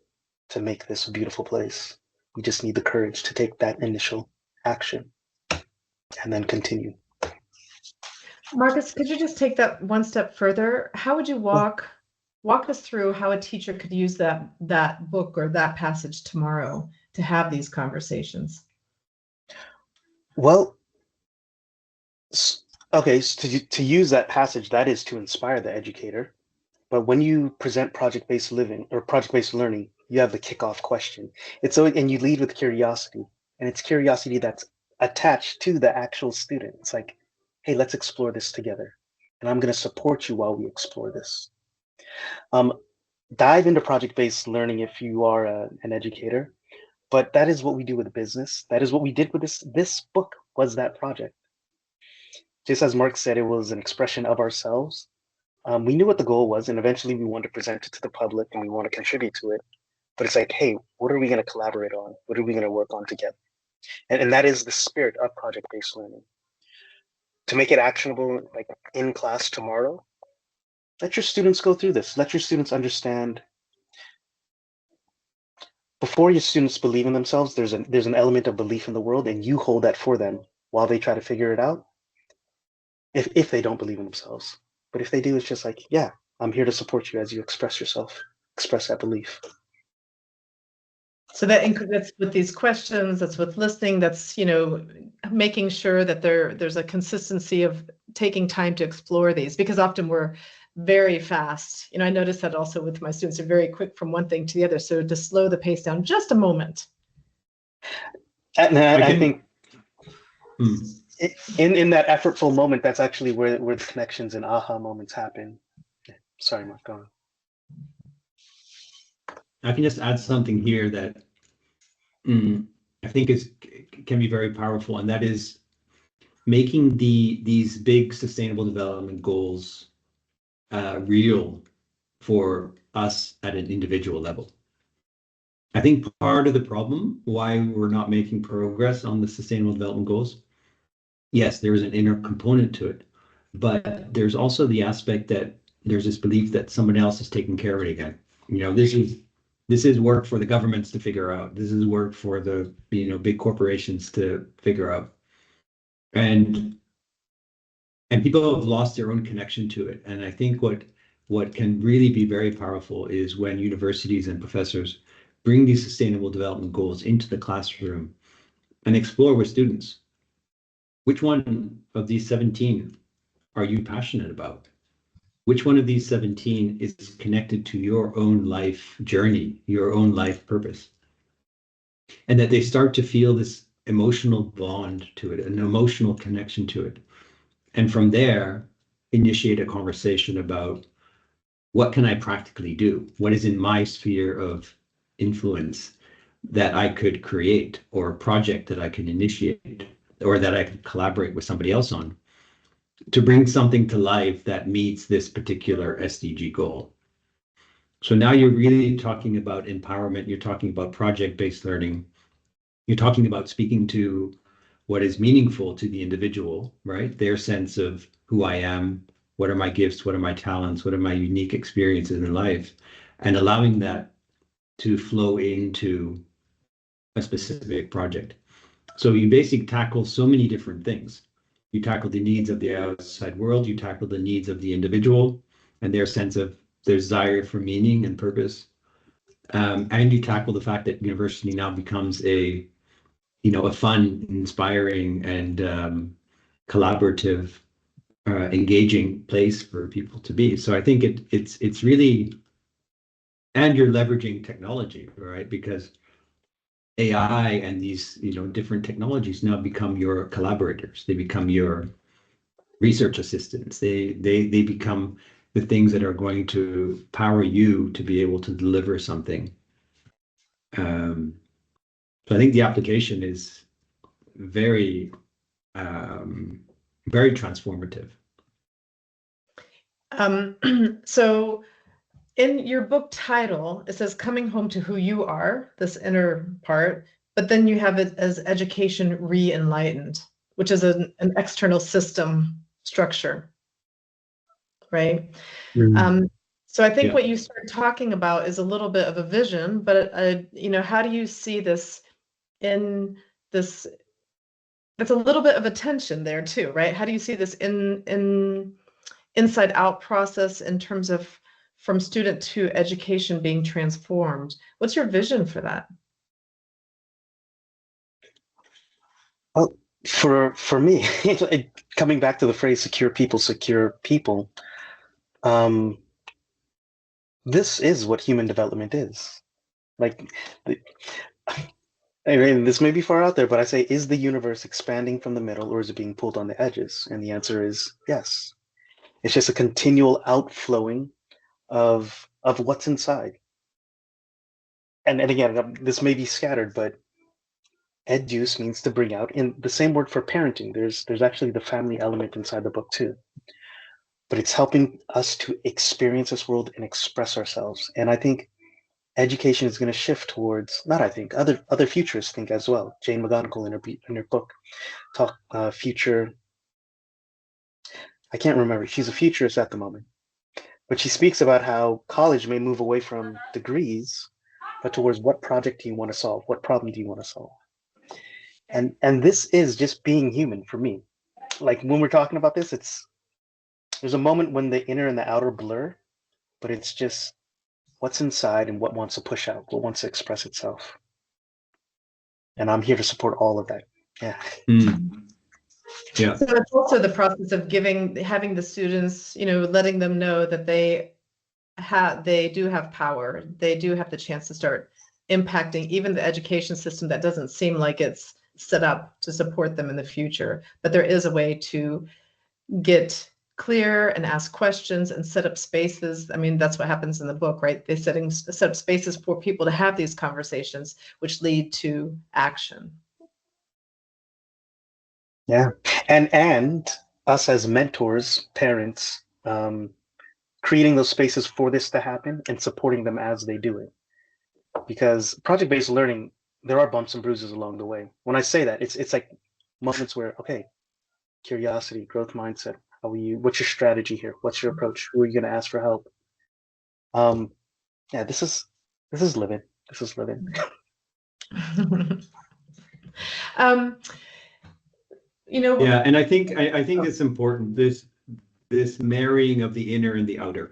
to make this a beautiful place. We just need the courage to take that initial action and then continue. Marcus, could you just take that one step further? How would you walk us through how a teacher could use that book or that passage tomorrow to have these conversations? Well, okay, so to use that passage, that is to inspire the educator. But when you present project-based living or project-based learning, you have the kickoff question. And you lead with curiosity, and it's curiosity that's attached to the actual student. It's like, hey, let's explore this together, and I'm going to support you while we explore this. Dive into project-based learning if you are an educator, but that is what we do with business. That is what we did with this book was that project. Just as Mark said, it was an expression of ourselves. We knew what the goal was, and eventually we wanted to present it to the public and we want to contribute to it. But it's like, hey, what are we going to collaborate on? What are we going to work on together? And that is the spirit of project-based learning. To make it actionable, like in class tomorrow, let your students go through this. Let your students understand. Before your students believe in themselves, there's an element of belief in the world, and you hold that for them while they try to figure it out. If they don't believe in themselves. But if they do, it's just like, yeah, I'm here to support you as you express yourself, express that belief. So that's with these questions, that's with listening, that's, making sure that there's a consistency of taking time to explore these, because often we're very fast. I noticed that also with my students, they're very quick from one thing to the other. So to slow the pace down just a moment. And I think in that effortful moment, that's actually where the connections and aha moments happen. Sorry, Mark, go on. I can just add something here that I think can be very powerful, and that is making these big sustainable development goals real for us at an individual level. I think part of the problem why we're not making progress on the sustainable development goals, yes, there is an inner component to it, but there's also the aspect that there's this belief that someone else is taking care of it again. This is work for the governments to figure out. This is work for the big corporations to figure out. And people have lost their own connection to it. And I think what can really be very powerful is when universities and professors bring these sustainable development goals into the classroom and explore with students. Which one of these 17 are you passionate about? Which one of these 17 is connected to your own life journey, your own life purpose? And that they start to feel this emotional bond to it, an emotional connection to it. And from there, initiate a conversation about what can I practically do? What is in my sphere of influence that I could create, or a project that I can initiate, or that I could collaborate with somebody else on to bring something to life that meets this particular SDG goal. So now you're really talking about empowerment, you're talking about project-based learning, you're talking about speaking to what is meaningful to the individual, right? Their sense of who I am, what are my gifts, what are my talents, what are my unique experiences in life, and allowing that to flow into a specific project. So you basically tackle so many different things. You tackle the needs of the outside world, you tackle the needs of the individual and their sense of their desire for meaning and purpose. And you tackle the fact that university now becomes a fun, inspiring, and collaborative, engaging place for people to be. So I think it's really, and you're leveraging technology, right? Because AI and these different technologies now become your collaborators. They become your research assistants. They become the things that are going to power you to be able to deliver something. So I think the application is very very transformative. So in your book title, it says coming home to who you are, this inner part, but then you have it as education re-enlightened, which is an external system structure, right? So I think what you started talking about is a little bit of a vision, but how do you see this in this? That's a little bit of a tension there too, right? How do you see this in inside out process in terms of from student to education being transformed? What's your vision for that? Well, for me, coming back to the phrase secure people, this is what human development is. Like, I mean, this may be far out there, but I say, is the universe expanding from the middle, or is it being pulled on the edges? And the answer is yes. It's just a continual outflowing of what's inside. And again, this may be scattered, but educe means to bring out. In the same word for parenting, there's actually the family element inside the book too. But it's helping us to experience this world and express ourselves. And I think education is going to shift towards, not I think, other futurists think as well. Jane McGonigal in her book talk future. I can't remember. She's a futurist at the moment, but she speaks about how college may move away from degrees, but towards what project do you want to solve? What problem do you want to solve? And this is just being human for me. Like when we're talking about this, there's a moment when the inner and the outer blur, but it's just what's inside and what wants to push out, what wants to express itself. And I'm here to support all of that. Yeah. Yeah. So it's also the process of having the students, letting them know that they do have power. They do have the chance to start impacting even the education system that doesn't seem like it's set up to support them in the future. But there is a way to get clear and ask questions and set up spaces. I mean, that's what happens in the book, right? They set up spaces for people to have these conversations, which lead to action. Yeah, and us as mentors, parents, creating those spaces for this to happen and supporting them as they do it. Because project-based learning, there are bumps and bruises along the way. When I say that, it's like moments where, okay, curiosity, growth mindset. How are you? What's your strategy here? What's your approach? Who are you going to ask for help? Yeah, this is living. This is living. You know. Yeah, and I think it's important, this marrying of the inner and the outer.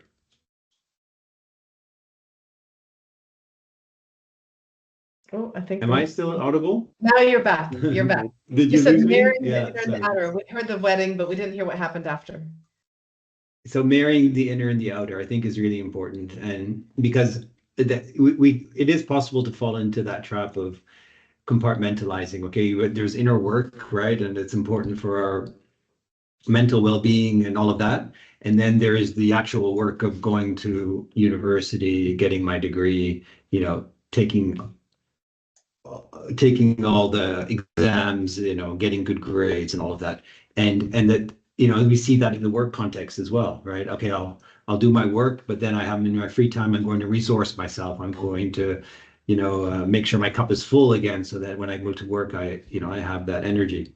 Oh, I think. Am I still audible? Now you're back. You're back. Did You you said lose me? marrying the Yeah, inner and the outer. We heard the wedding, but we didn't hear what happened after. So marrying the inner and the outer, I think, is really important, and because it is possible to fall into that trap of compartmentalizing. Okay, there's inner work, right, and it's important for our mental well-being and all of that, and then there is the actual work of going to university, getting my degree, taking all the exams, getting good grades and all of that, and that we see that in the work context as well, right? Okay, I'll do my work, but then I have in my free time, I'm going to resource myself. I'm going to make sure my cup is full again, so that when I go to work, I have that energy.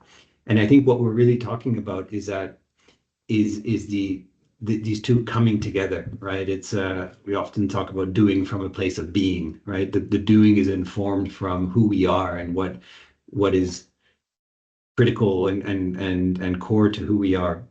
And I think what we're really talking about is these two coming together, right? It's we often talk about doing from a place of being, right? The doing is informed from who we are and what is critical and core to who we are.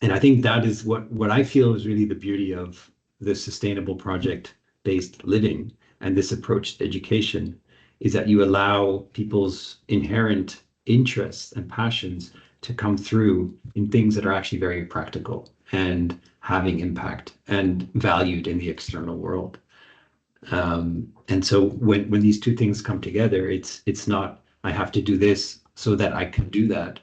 And I think that is what I feel is really the beauty of the sustainable project-based living and this approach to education, is that you allow people's inherent interests and passions to come through in things that are actually very practical and having impact and valued in the external world. And so when these two things come together, it's not I have to do this so that I can do that,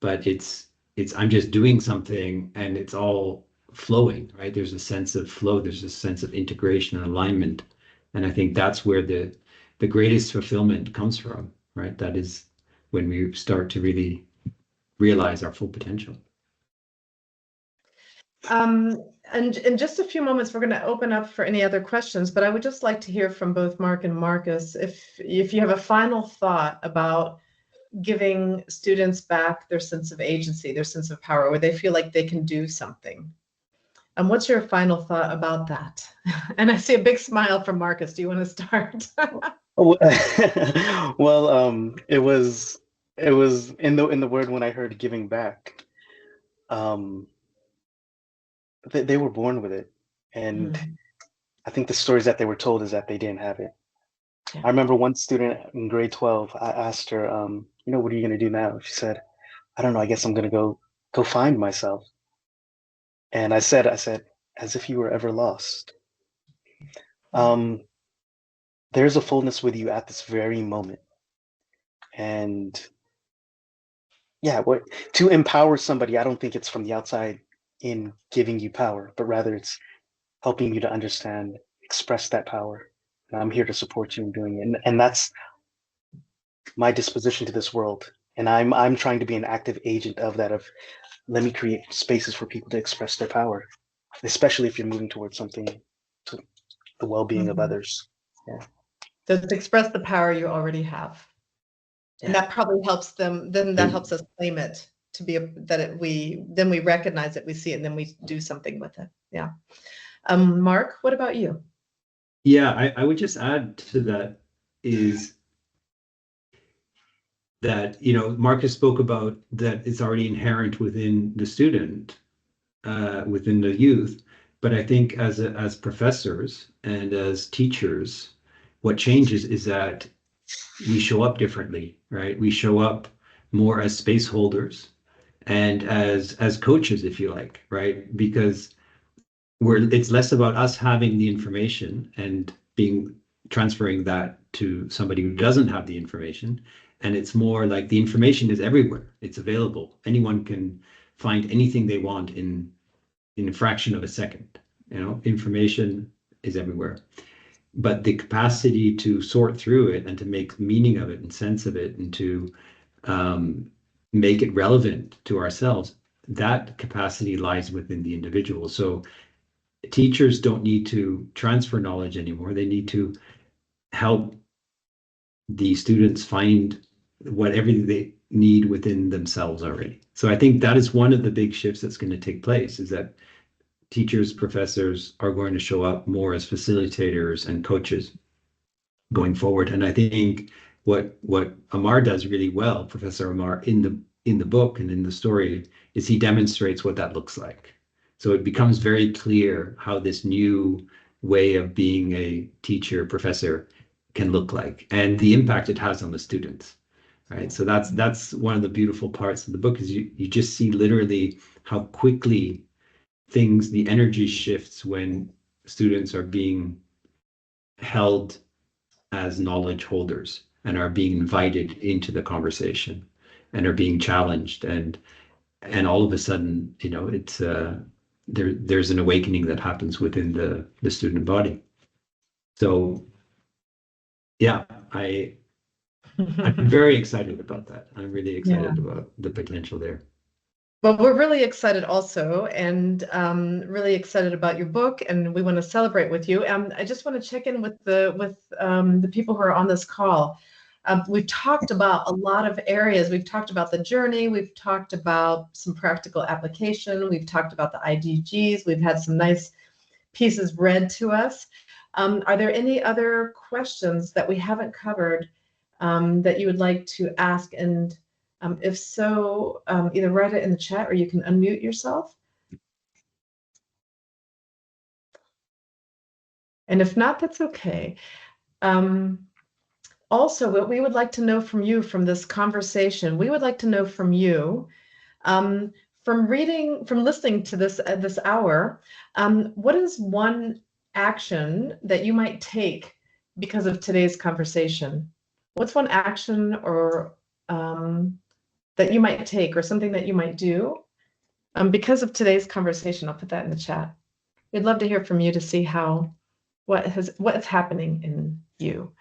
but it's I'm just doing something and it's all flowing, right? There's a sense of flow, there's a sense of integration and alignment. And I think that's where the greatest fulfillment comes from, right? That is when we start to really realize our full potential. And in just a few moments, we're going to open up for any other questions, but I would just like to hear from both Mark and Marcus if you have a final thought about giving students back their sense of agency, their sense of power, where they feel like they can do something. And what's your final thought about that? And I see a big smile from Marcus. Do you want to start? Well, it was in the word when I heard giving back. They were born with it, and I think the stories that they were told is that they didn't have it. Yeah. I remember one student in grade 12. I asked her, what are you going to do now? She said, I don't know. I guess I'm going to go find myself. And I said, as if you were ever lost. There's a fullness with you at this very moment. And yeah, to empower somebody, I don't think it's from the outside in giving you power, but rather it's helping you to understand, express that power. And I'm here to support you in doing it. And that's my disposition to this world. And I'm trying to be an active agent of that, of let me create spaces for people to express their power, especially if you're moving towards something to the well-being of others. Yeah. So to express the power you already have. Yeah. And that probably helps them, then that helps us claim it, to be then we recognize it, we see it, and then we do something with it. Yeah. Mark, what about you? Yeah, I would just add to that is that, Marcus spoke about that it's already inherent within the student, within the youth. But I think as professors and as teachers, what changes is that we show up differently, right? We show up more as space holders and as coaches, if you like, right? Because it's less about us having the information and transferring that to somebody who doesn't have the information. And it's more like the information is everywhere. It's available. Anyone can find anything they want in a fraction of a second. Information is everywhere, but the capacity to sort through it and to make meaning of it and sense of it and to make it relevant to ourselves, that capacity lies within the individual. So teachers don't need to transfer knowledge anymore. They need to help the students find whatever they need within themselves already. So I think that is one of the big shifts that's going to take place, is that teachers, professors are going to show up more as facilitators and coaches going forward. And I think what Amar does really well, Professor Amar, in the book and in the story, is he demonstrates what that looks like. So it becomes very clear how this new way of being a teacher, professor can look like, and the impact it has on the students. Right. So that's one of the beautiful parts of the book, is you just see literally how quickly the energy shifts when students are being held as knowledge holders and are being invited into the conversation and are being challenged, and all of a sudden, it's there's an awakening that happens within the student body. So yeah, I'm very excited about that. I'm really excited about the potential there. Well, we're really excited also, and really excited about your book, and we want to celebrate with you. I just want to check in with the people who are on this call. We've talked about a lot of areas. We've talked about the journey. We've talked about some practical application. We've talked about the IDGs. We've had some nice pieces read to us. Are there any other questions that we haven't covered that you would like to ask? And if so, either write it in the chat or you can unmute yourself. And if not, that's okay. Also, what we would like to know from you from this conversation, we would like to know from you, from listening to this hour, what is one action that you might take because of today's conversation? What's one action or that you might take, or something that you might do because of today's conversation? I'll put that in the chat. We'd love to hear from you to see what's happening in you.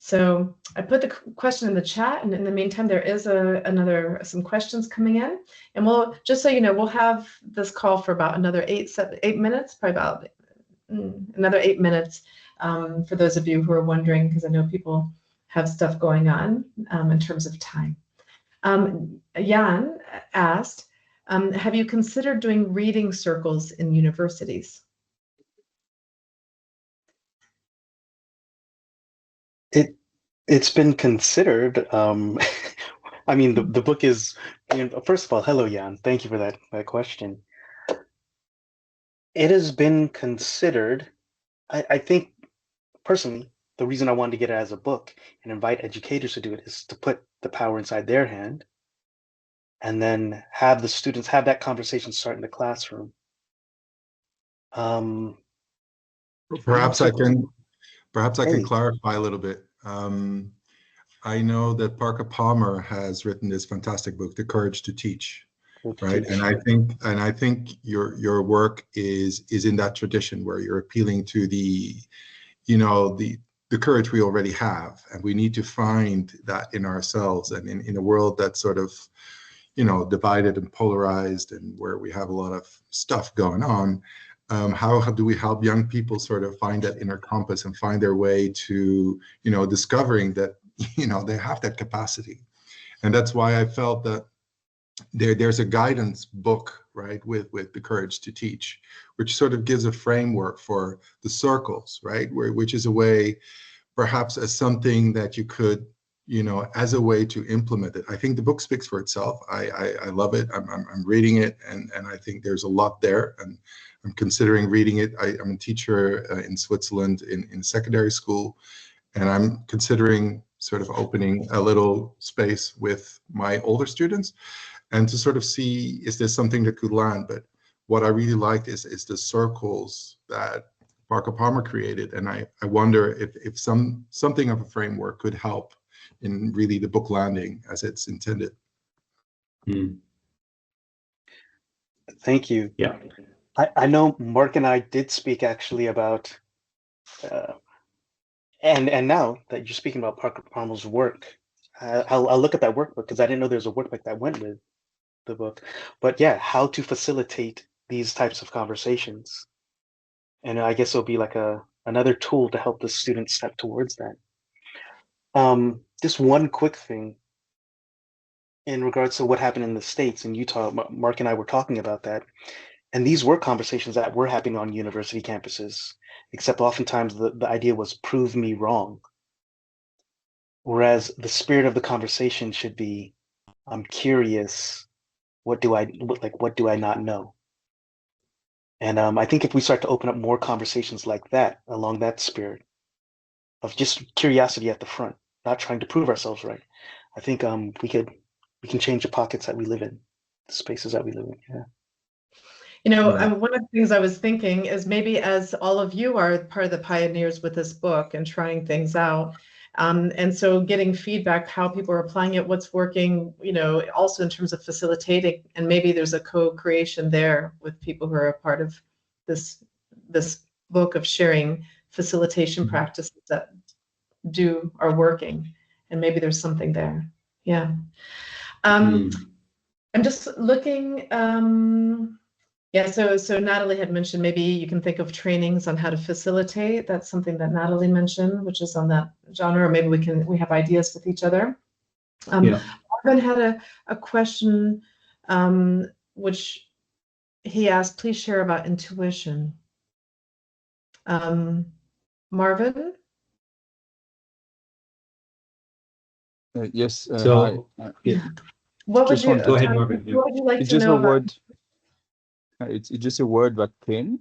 So I put the question in the chat, and in the meantime, there is some questions coming in, and we'll, just so you know, we'll have this call for about another 8 minutes, probably about another 8 minutes, for those of you who are wondering, because I know people have stuff going on in terms of time. Jan asked, have you considered doing reading circles in universities? It's been considered. I mean, the book is, first of all, hello, Jan. Thank you for that question. It has been considered. I think, personally, the reason I wanted to get it as a book and invite educators to do it is to put the power inside their hand, and then have the students have that conversation start in the classroom. Perhaps I can clarify a little bit. I know that Parker Palmer has written this fantastic book, The Courage to Teach, right? And I think your work is in that tradition where you're appealing to the courage we already have, and we need to find that in ourselves, and in a world that's sort of divided and polarized, and where we have a lot of stuff going on. How do we help young people sort of find that inner compass and find their way to, discovering that, they have that capacity? And that's why I felt that there's a guidance book, right, with The Courage to Teach, which sort of gives a framework for the circles, right, which is a way, perhaps as something that you could, as a way to implement it. I think the book speaks for itself. I love it. I'm reading it, and I think there's a lot there, and I'm considering reading it. I'm a teacher in Switzerland in secondary school, and I'm considering sort of opening a little space with my older students, and to sort of see, is there something that could land? But what I really liked is the circles that Parker Palmer created, and I wonder if something of a framework could help in really the book landing as it's intended. Thank you. Yeah. I know Mark and I did speak actually about, and now that you're speaking about Parker Palmer's work, I'll look at that workbook because I didn't know there's a workbook that went with the book. But yeah, how to facilitate these types of conversations. And I guess it'll be like another tool to help the students step towards that. Just one quick thing in regards to what happened in the States in Utah. Mark and I were talking about that. And these were conversations that were happening on university campuses, except oftentimes the idea was prove me wrong. Whereas the spirit of the conversation should be, I'm curious, what do I not know? And I think if we start to open up more conversations like that, along that spirit of just curiosity at the front, not trying to prove ourselves right, I think we can change the pockets that we live in, the spaces that we live in. Yeah. You know, Yeah. one of the things I was thinking is maybe as all of you are part of the pioneers with this book and trying things out, and so getting feedback, how people are applying it, what's working, you know, also in terms of facilitating, and maybe there's a co-creation there with people who are a part of this book of sharing facilitation practices that are working, and maybe there's something there. Yeah. I'm just looking. Yeah, so Natalie had mentioned maybe you can think of trainings on how to facilitate. That's something that Natalie mentioned, which is on that genre, or maybe we have ideas with each other. Yeah. Marvin had a question, which he asked, please share about intuition. Marvin? Yes. So, hi. What would Just you, want go ahead, Marvin. what would you like It's to just know a about? word. It's just a word that came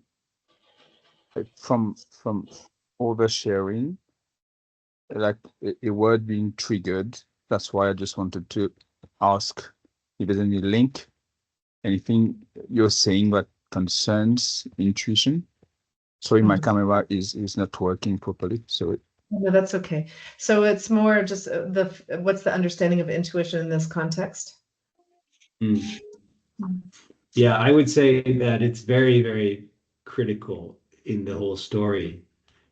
from oversharing, like a word being triggered. That's why I just wanted to ask if there's any link, anything you're saying that concerns intuition. Sorry, my camera is not working properly. So No, that's okay. So it's more just what's the understanding of intuition in this context? Yeah, I would say that it's very, very critical in the whole story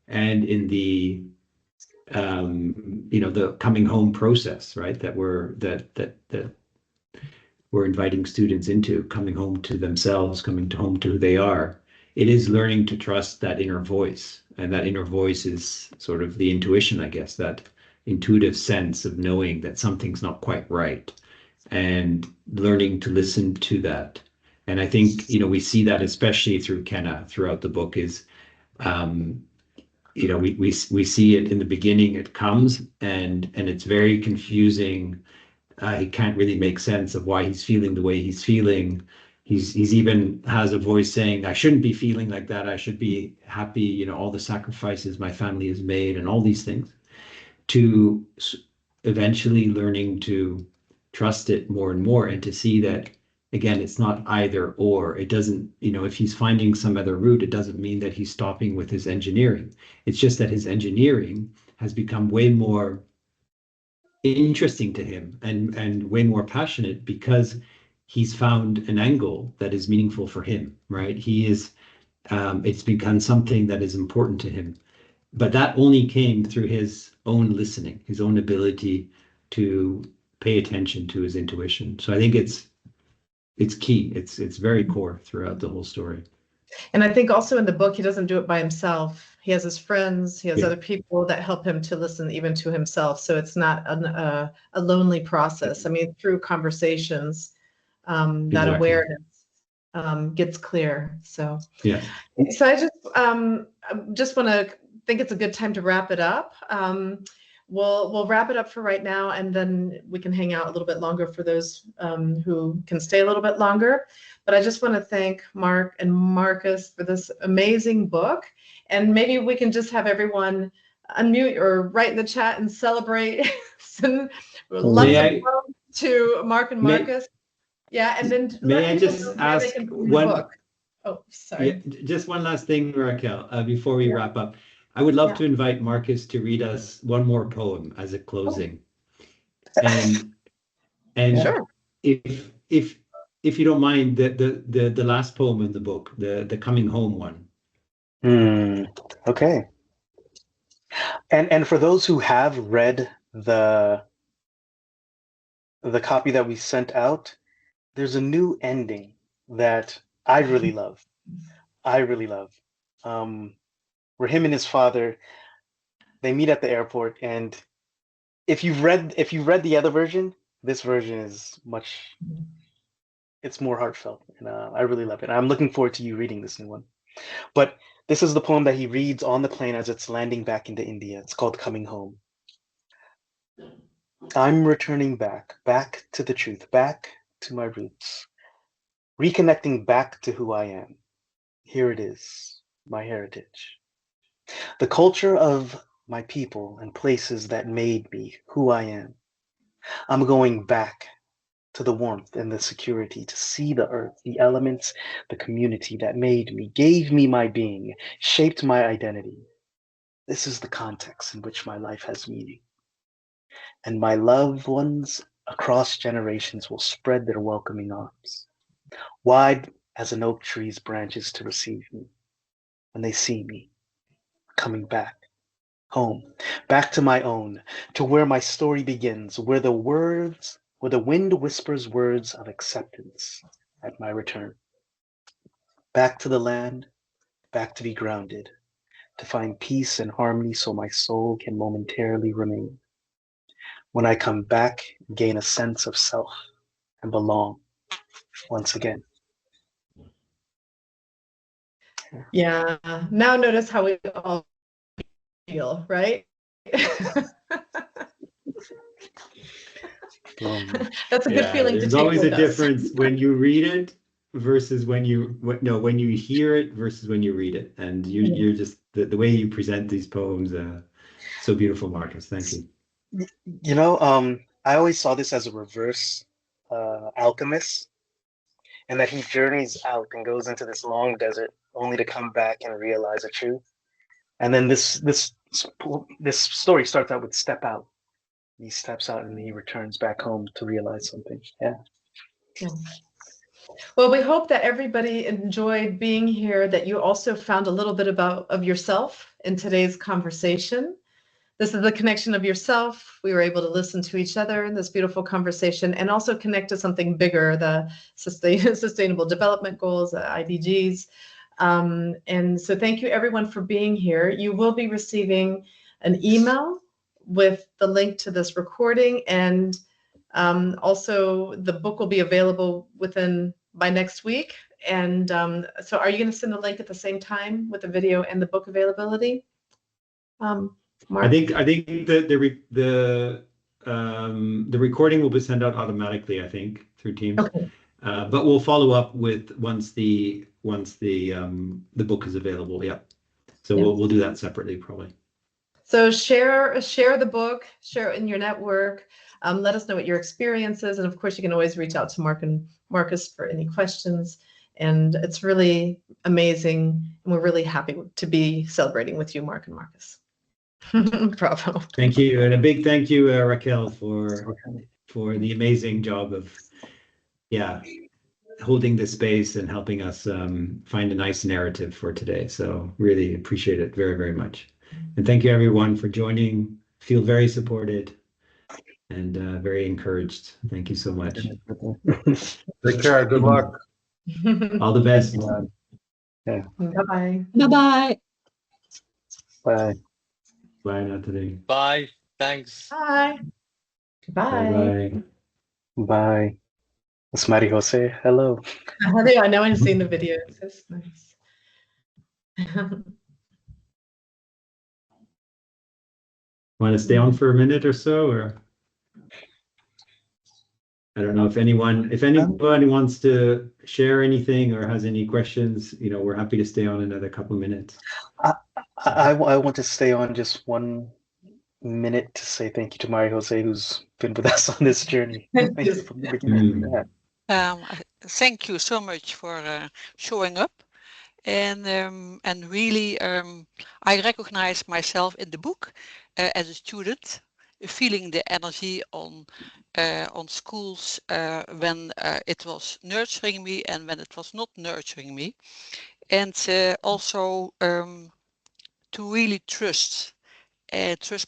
and in the the coming home process, right? That we're inviting students into, coming home to themselves, coming home to who they are. It is learning to trust that inner voice, and that inner voice is sort of the intuition, I guess, that intuitive sense of knowing that something's not quite right, and learning to listen to that. And I think, we see that especially through Kenna throughout the book is, we see it in the beginning, it comes and it's very confusing. He can't really make sense of why he's feeling the way he's feeling. He's even has a voice saying, I shouldn't be feeling like that. I should be happy, all the sacrifices my family has made and all these things, to eventually learning to trust it more and more, and to see that, again, it's not either or. It doesn't, if he's finding some other route, it doesn't mean that he's stopping with his engineering. It's just that his engineering has become way more interesting to him and way more passionate because he's found an angle that is meaningful for him, right? It's become something that is important to him. But that only came through his own listening, his own ability to pay attention to his intuition. So I think it's key. It's very core throughout the whole story. And I think also in the book, he doesn't do it by himself. He has his friends, he has Yeah. other people that help him to listen even to himself. So it's not a lonely process. I mean, through conversations, that Exactly. awareness gets clear. So, Yeah. so I just want to think it's a good time to wrap it up. We'll wrap it up for right now, and then we can hang out a little bit longer for those who can stay a little bit longer. But I just want to thank Mark and Marcus for this amazing book. And maybe we can just have everyone unmute or write in the chat and celebrate. Send lots of love to Mark and Marcus. Yeah, and then may I just know where ask they can find the one? book. Oh, sorry. Yeah, just one last thing, Raquel, before we wrap up. I would love to invite Marcus to read us one more poem as a closing. And Sure. if if you don't mind, the last poem in the book, the coming home one. Okay. And for those who have read the copy that we sent out, there's a new ending that I really love. Where him and his father, they meet at the airport, and if you've read the other version, this version is it's more heartfelt, and I really love it. I'm looking forward to you reading this new one. But this is the poem that he reads on the plane as it's landing back into India. It's called Coming Home. I'm returning back to the truth, back to my roots, reconnecting back to who I am. Here it is, my heritage. The culture of my people and places that made me who I am. I'm going back to the warmth and the security, to see the earth, the elements, the community that made me, gave me my being, shaped my identity. This is the context in which my life has meaning. And my loved ones across generations will spread their welcoming arms, wide as an oak tree's branches to receive me when they see me coming back home, back to my own, to where my story begins, where the wind whispers words of acceptance at my return. Back to the land, back to be grounded, to find peace and harmony so my soul can momentarily remain. When I come back, gain a sense of self and belong once again. Yeah. Now notice how we all feel, right? That's a good feeling to There's take always with a us. difference when you read it versus when you hear it versus when you read it. And you're just the way you present these poems, so beautiful, Marcus. Thank you. You know, I always saw this as a reverse alchemist, and that he journeys out and goes into this long desert only to come back and realize a truth. And then this story starts out with step out. He steps out and he returns back home to realize something. Yeah. Well, we hope that everybody enjoyed being here, that you also found a little bit of yourself in today's conversation. This is the connection of yourself. We were able to listen to each other in this beautiful conversation and also connect to something bigger, the Sustainable Development Goals, the IDGs. And so thank you everyone for being here. You will be receiving an email with the link to this recording, and also the book will be available by next week. And so are you going to send the link at the same time with the video and the book availability? Mark? I think the recording will be sent out automatically, I think, through Teams. Okay. But we'll follow up with once the book is available. Yeah. So we'll do that separately probably. So share the book, share it in your network. Let us know what your experience is, and of course you can always reach out to Mark and Marcus for any questions. And it's really amazing, and we're really happy to be celebrating with you, Mark and Marcus. Bravo. Thank you, and a big thank you, Raquel, for the amazing job of holding this space and helping us find a nice narrative for today. So really appreciate it very, very much. And thank you everyone for joining. Feel very supported and very encouraged. Thank you so much. Take care. Good luck. All the best. Yeah. Bye-bye. Bye-bye. Bye. Bye, Natalie. Bye. Thanks. Bye. Bye. Bye. Bye. It's Mari Jose. Hello. I know I've seen the videos. It's nice. Want to stay on for a minute or so, or I don't know if anybody wants to share anything or has any questions. We're happy to stay on another couple of minutes. I want to stay on just 1 minute to say thank you to Mari Jose, who's been with us on this journey. Thank you from the beginning. Thank you so much for showing up, and really I recognize myself in the book as a student, feeling the energy on schools when it was nurturing me and when it was not nurturing me, and also to really trust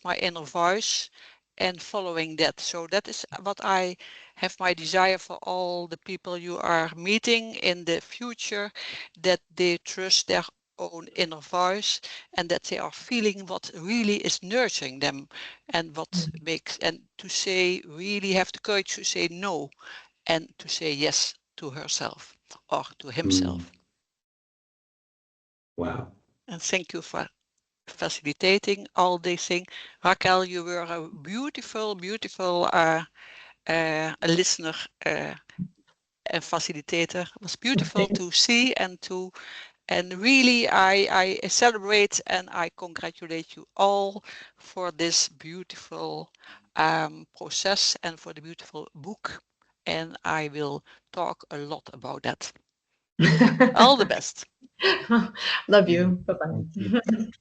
my inner voice and following that. So that is what I have my desire for all the people you are meeting in the future, that they trust their own inner voice and that they are feeling what really is nurturing them and what makes, and to say, really have the courage to say no and to say yes to herself or to himself. Wow. And thank you for facilitating all these things. Raquel, you were a beautiful, beautiful listener and facilitator. It was beautiful to see and really I celebrate and I congratulate you all for this beautiful process and for the beautiful book. And I will talk a lot about that. All the best. Love Mhm. you. Bye-bye. Thank you.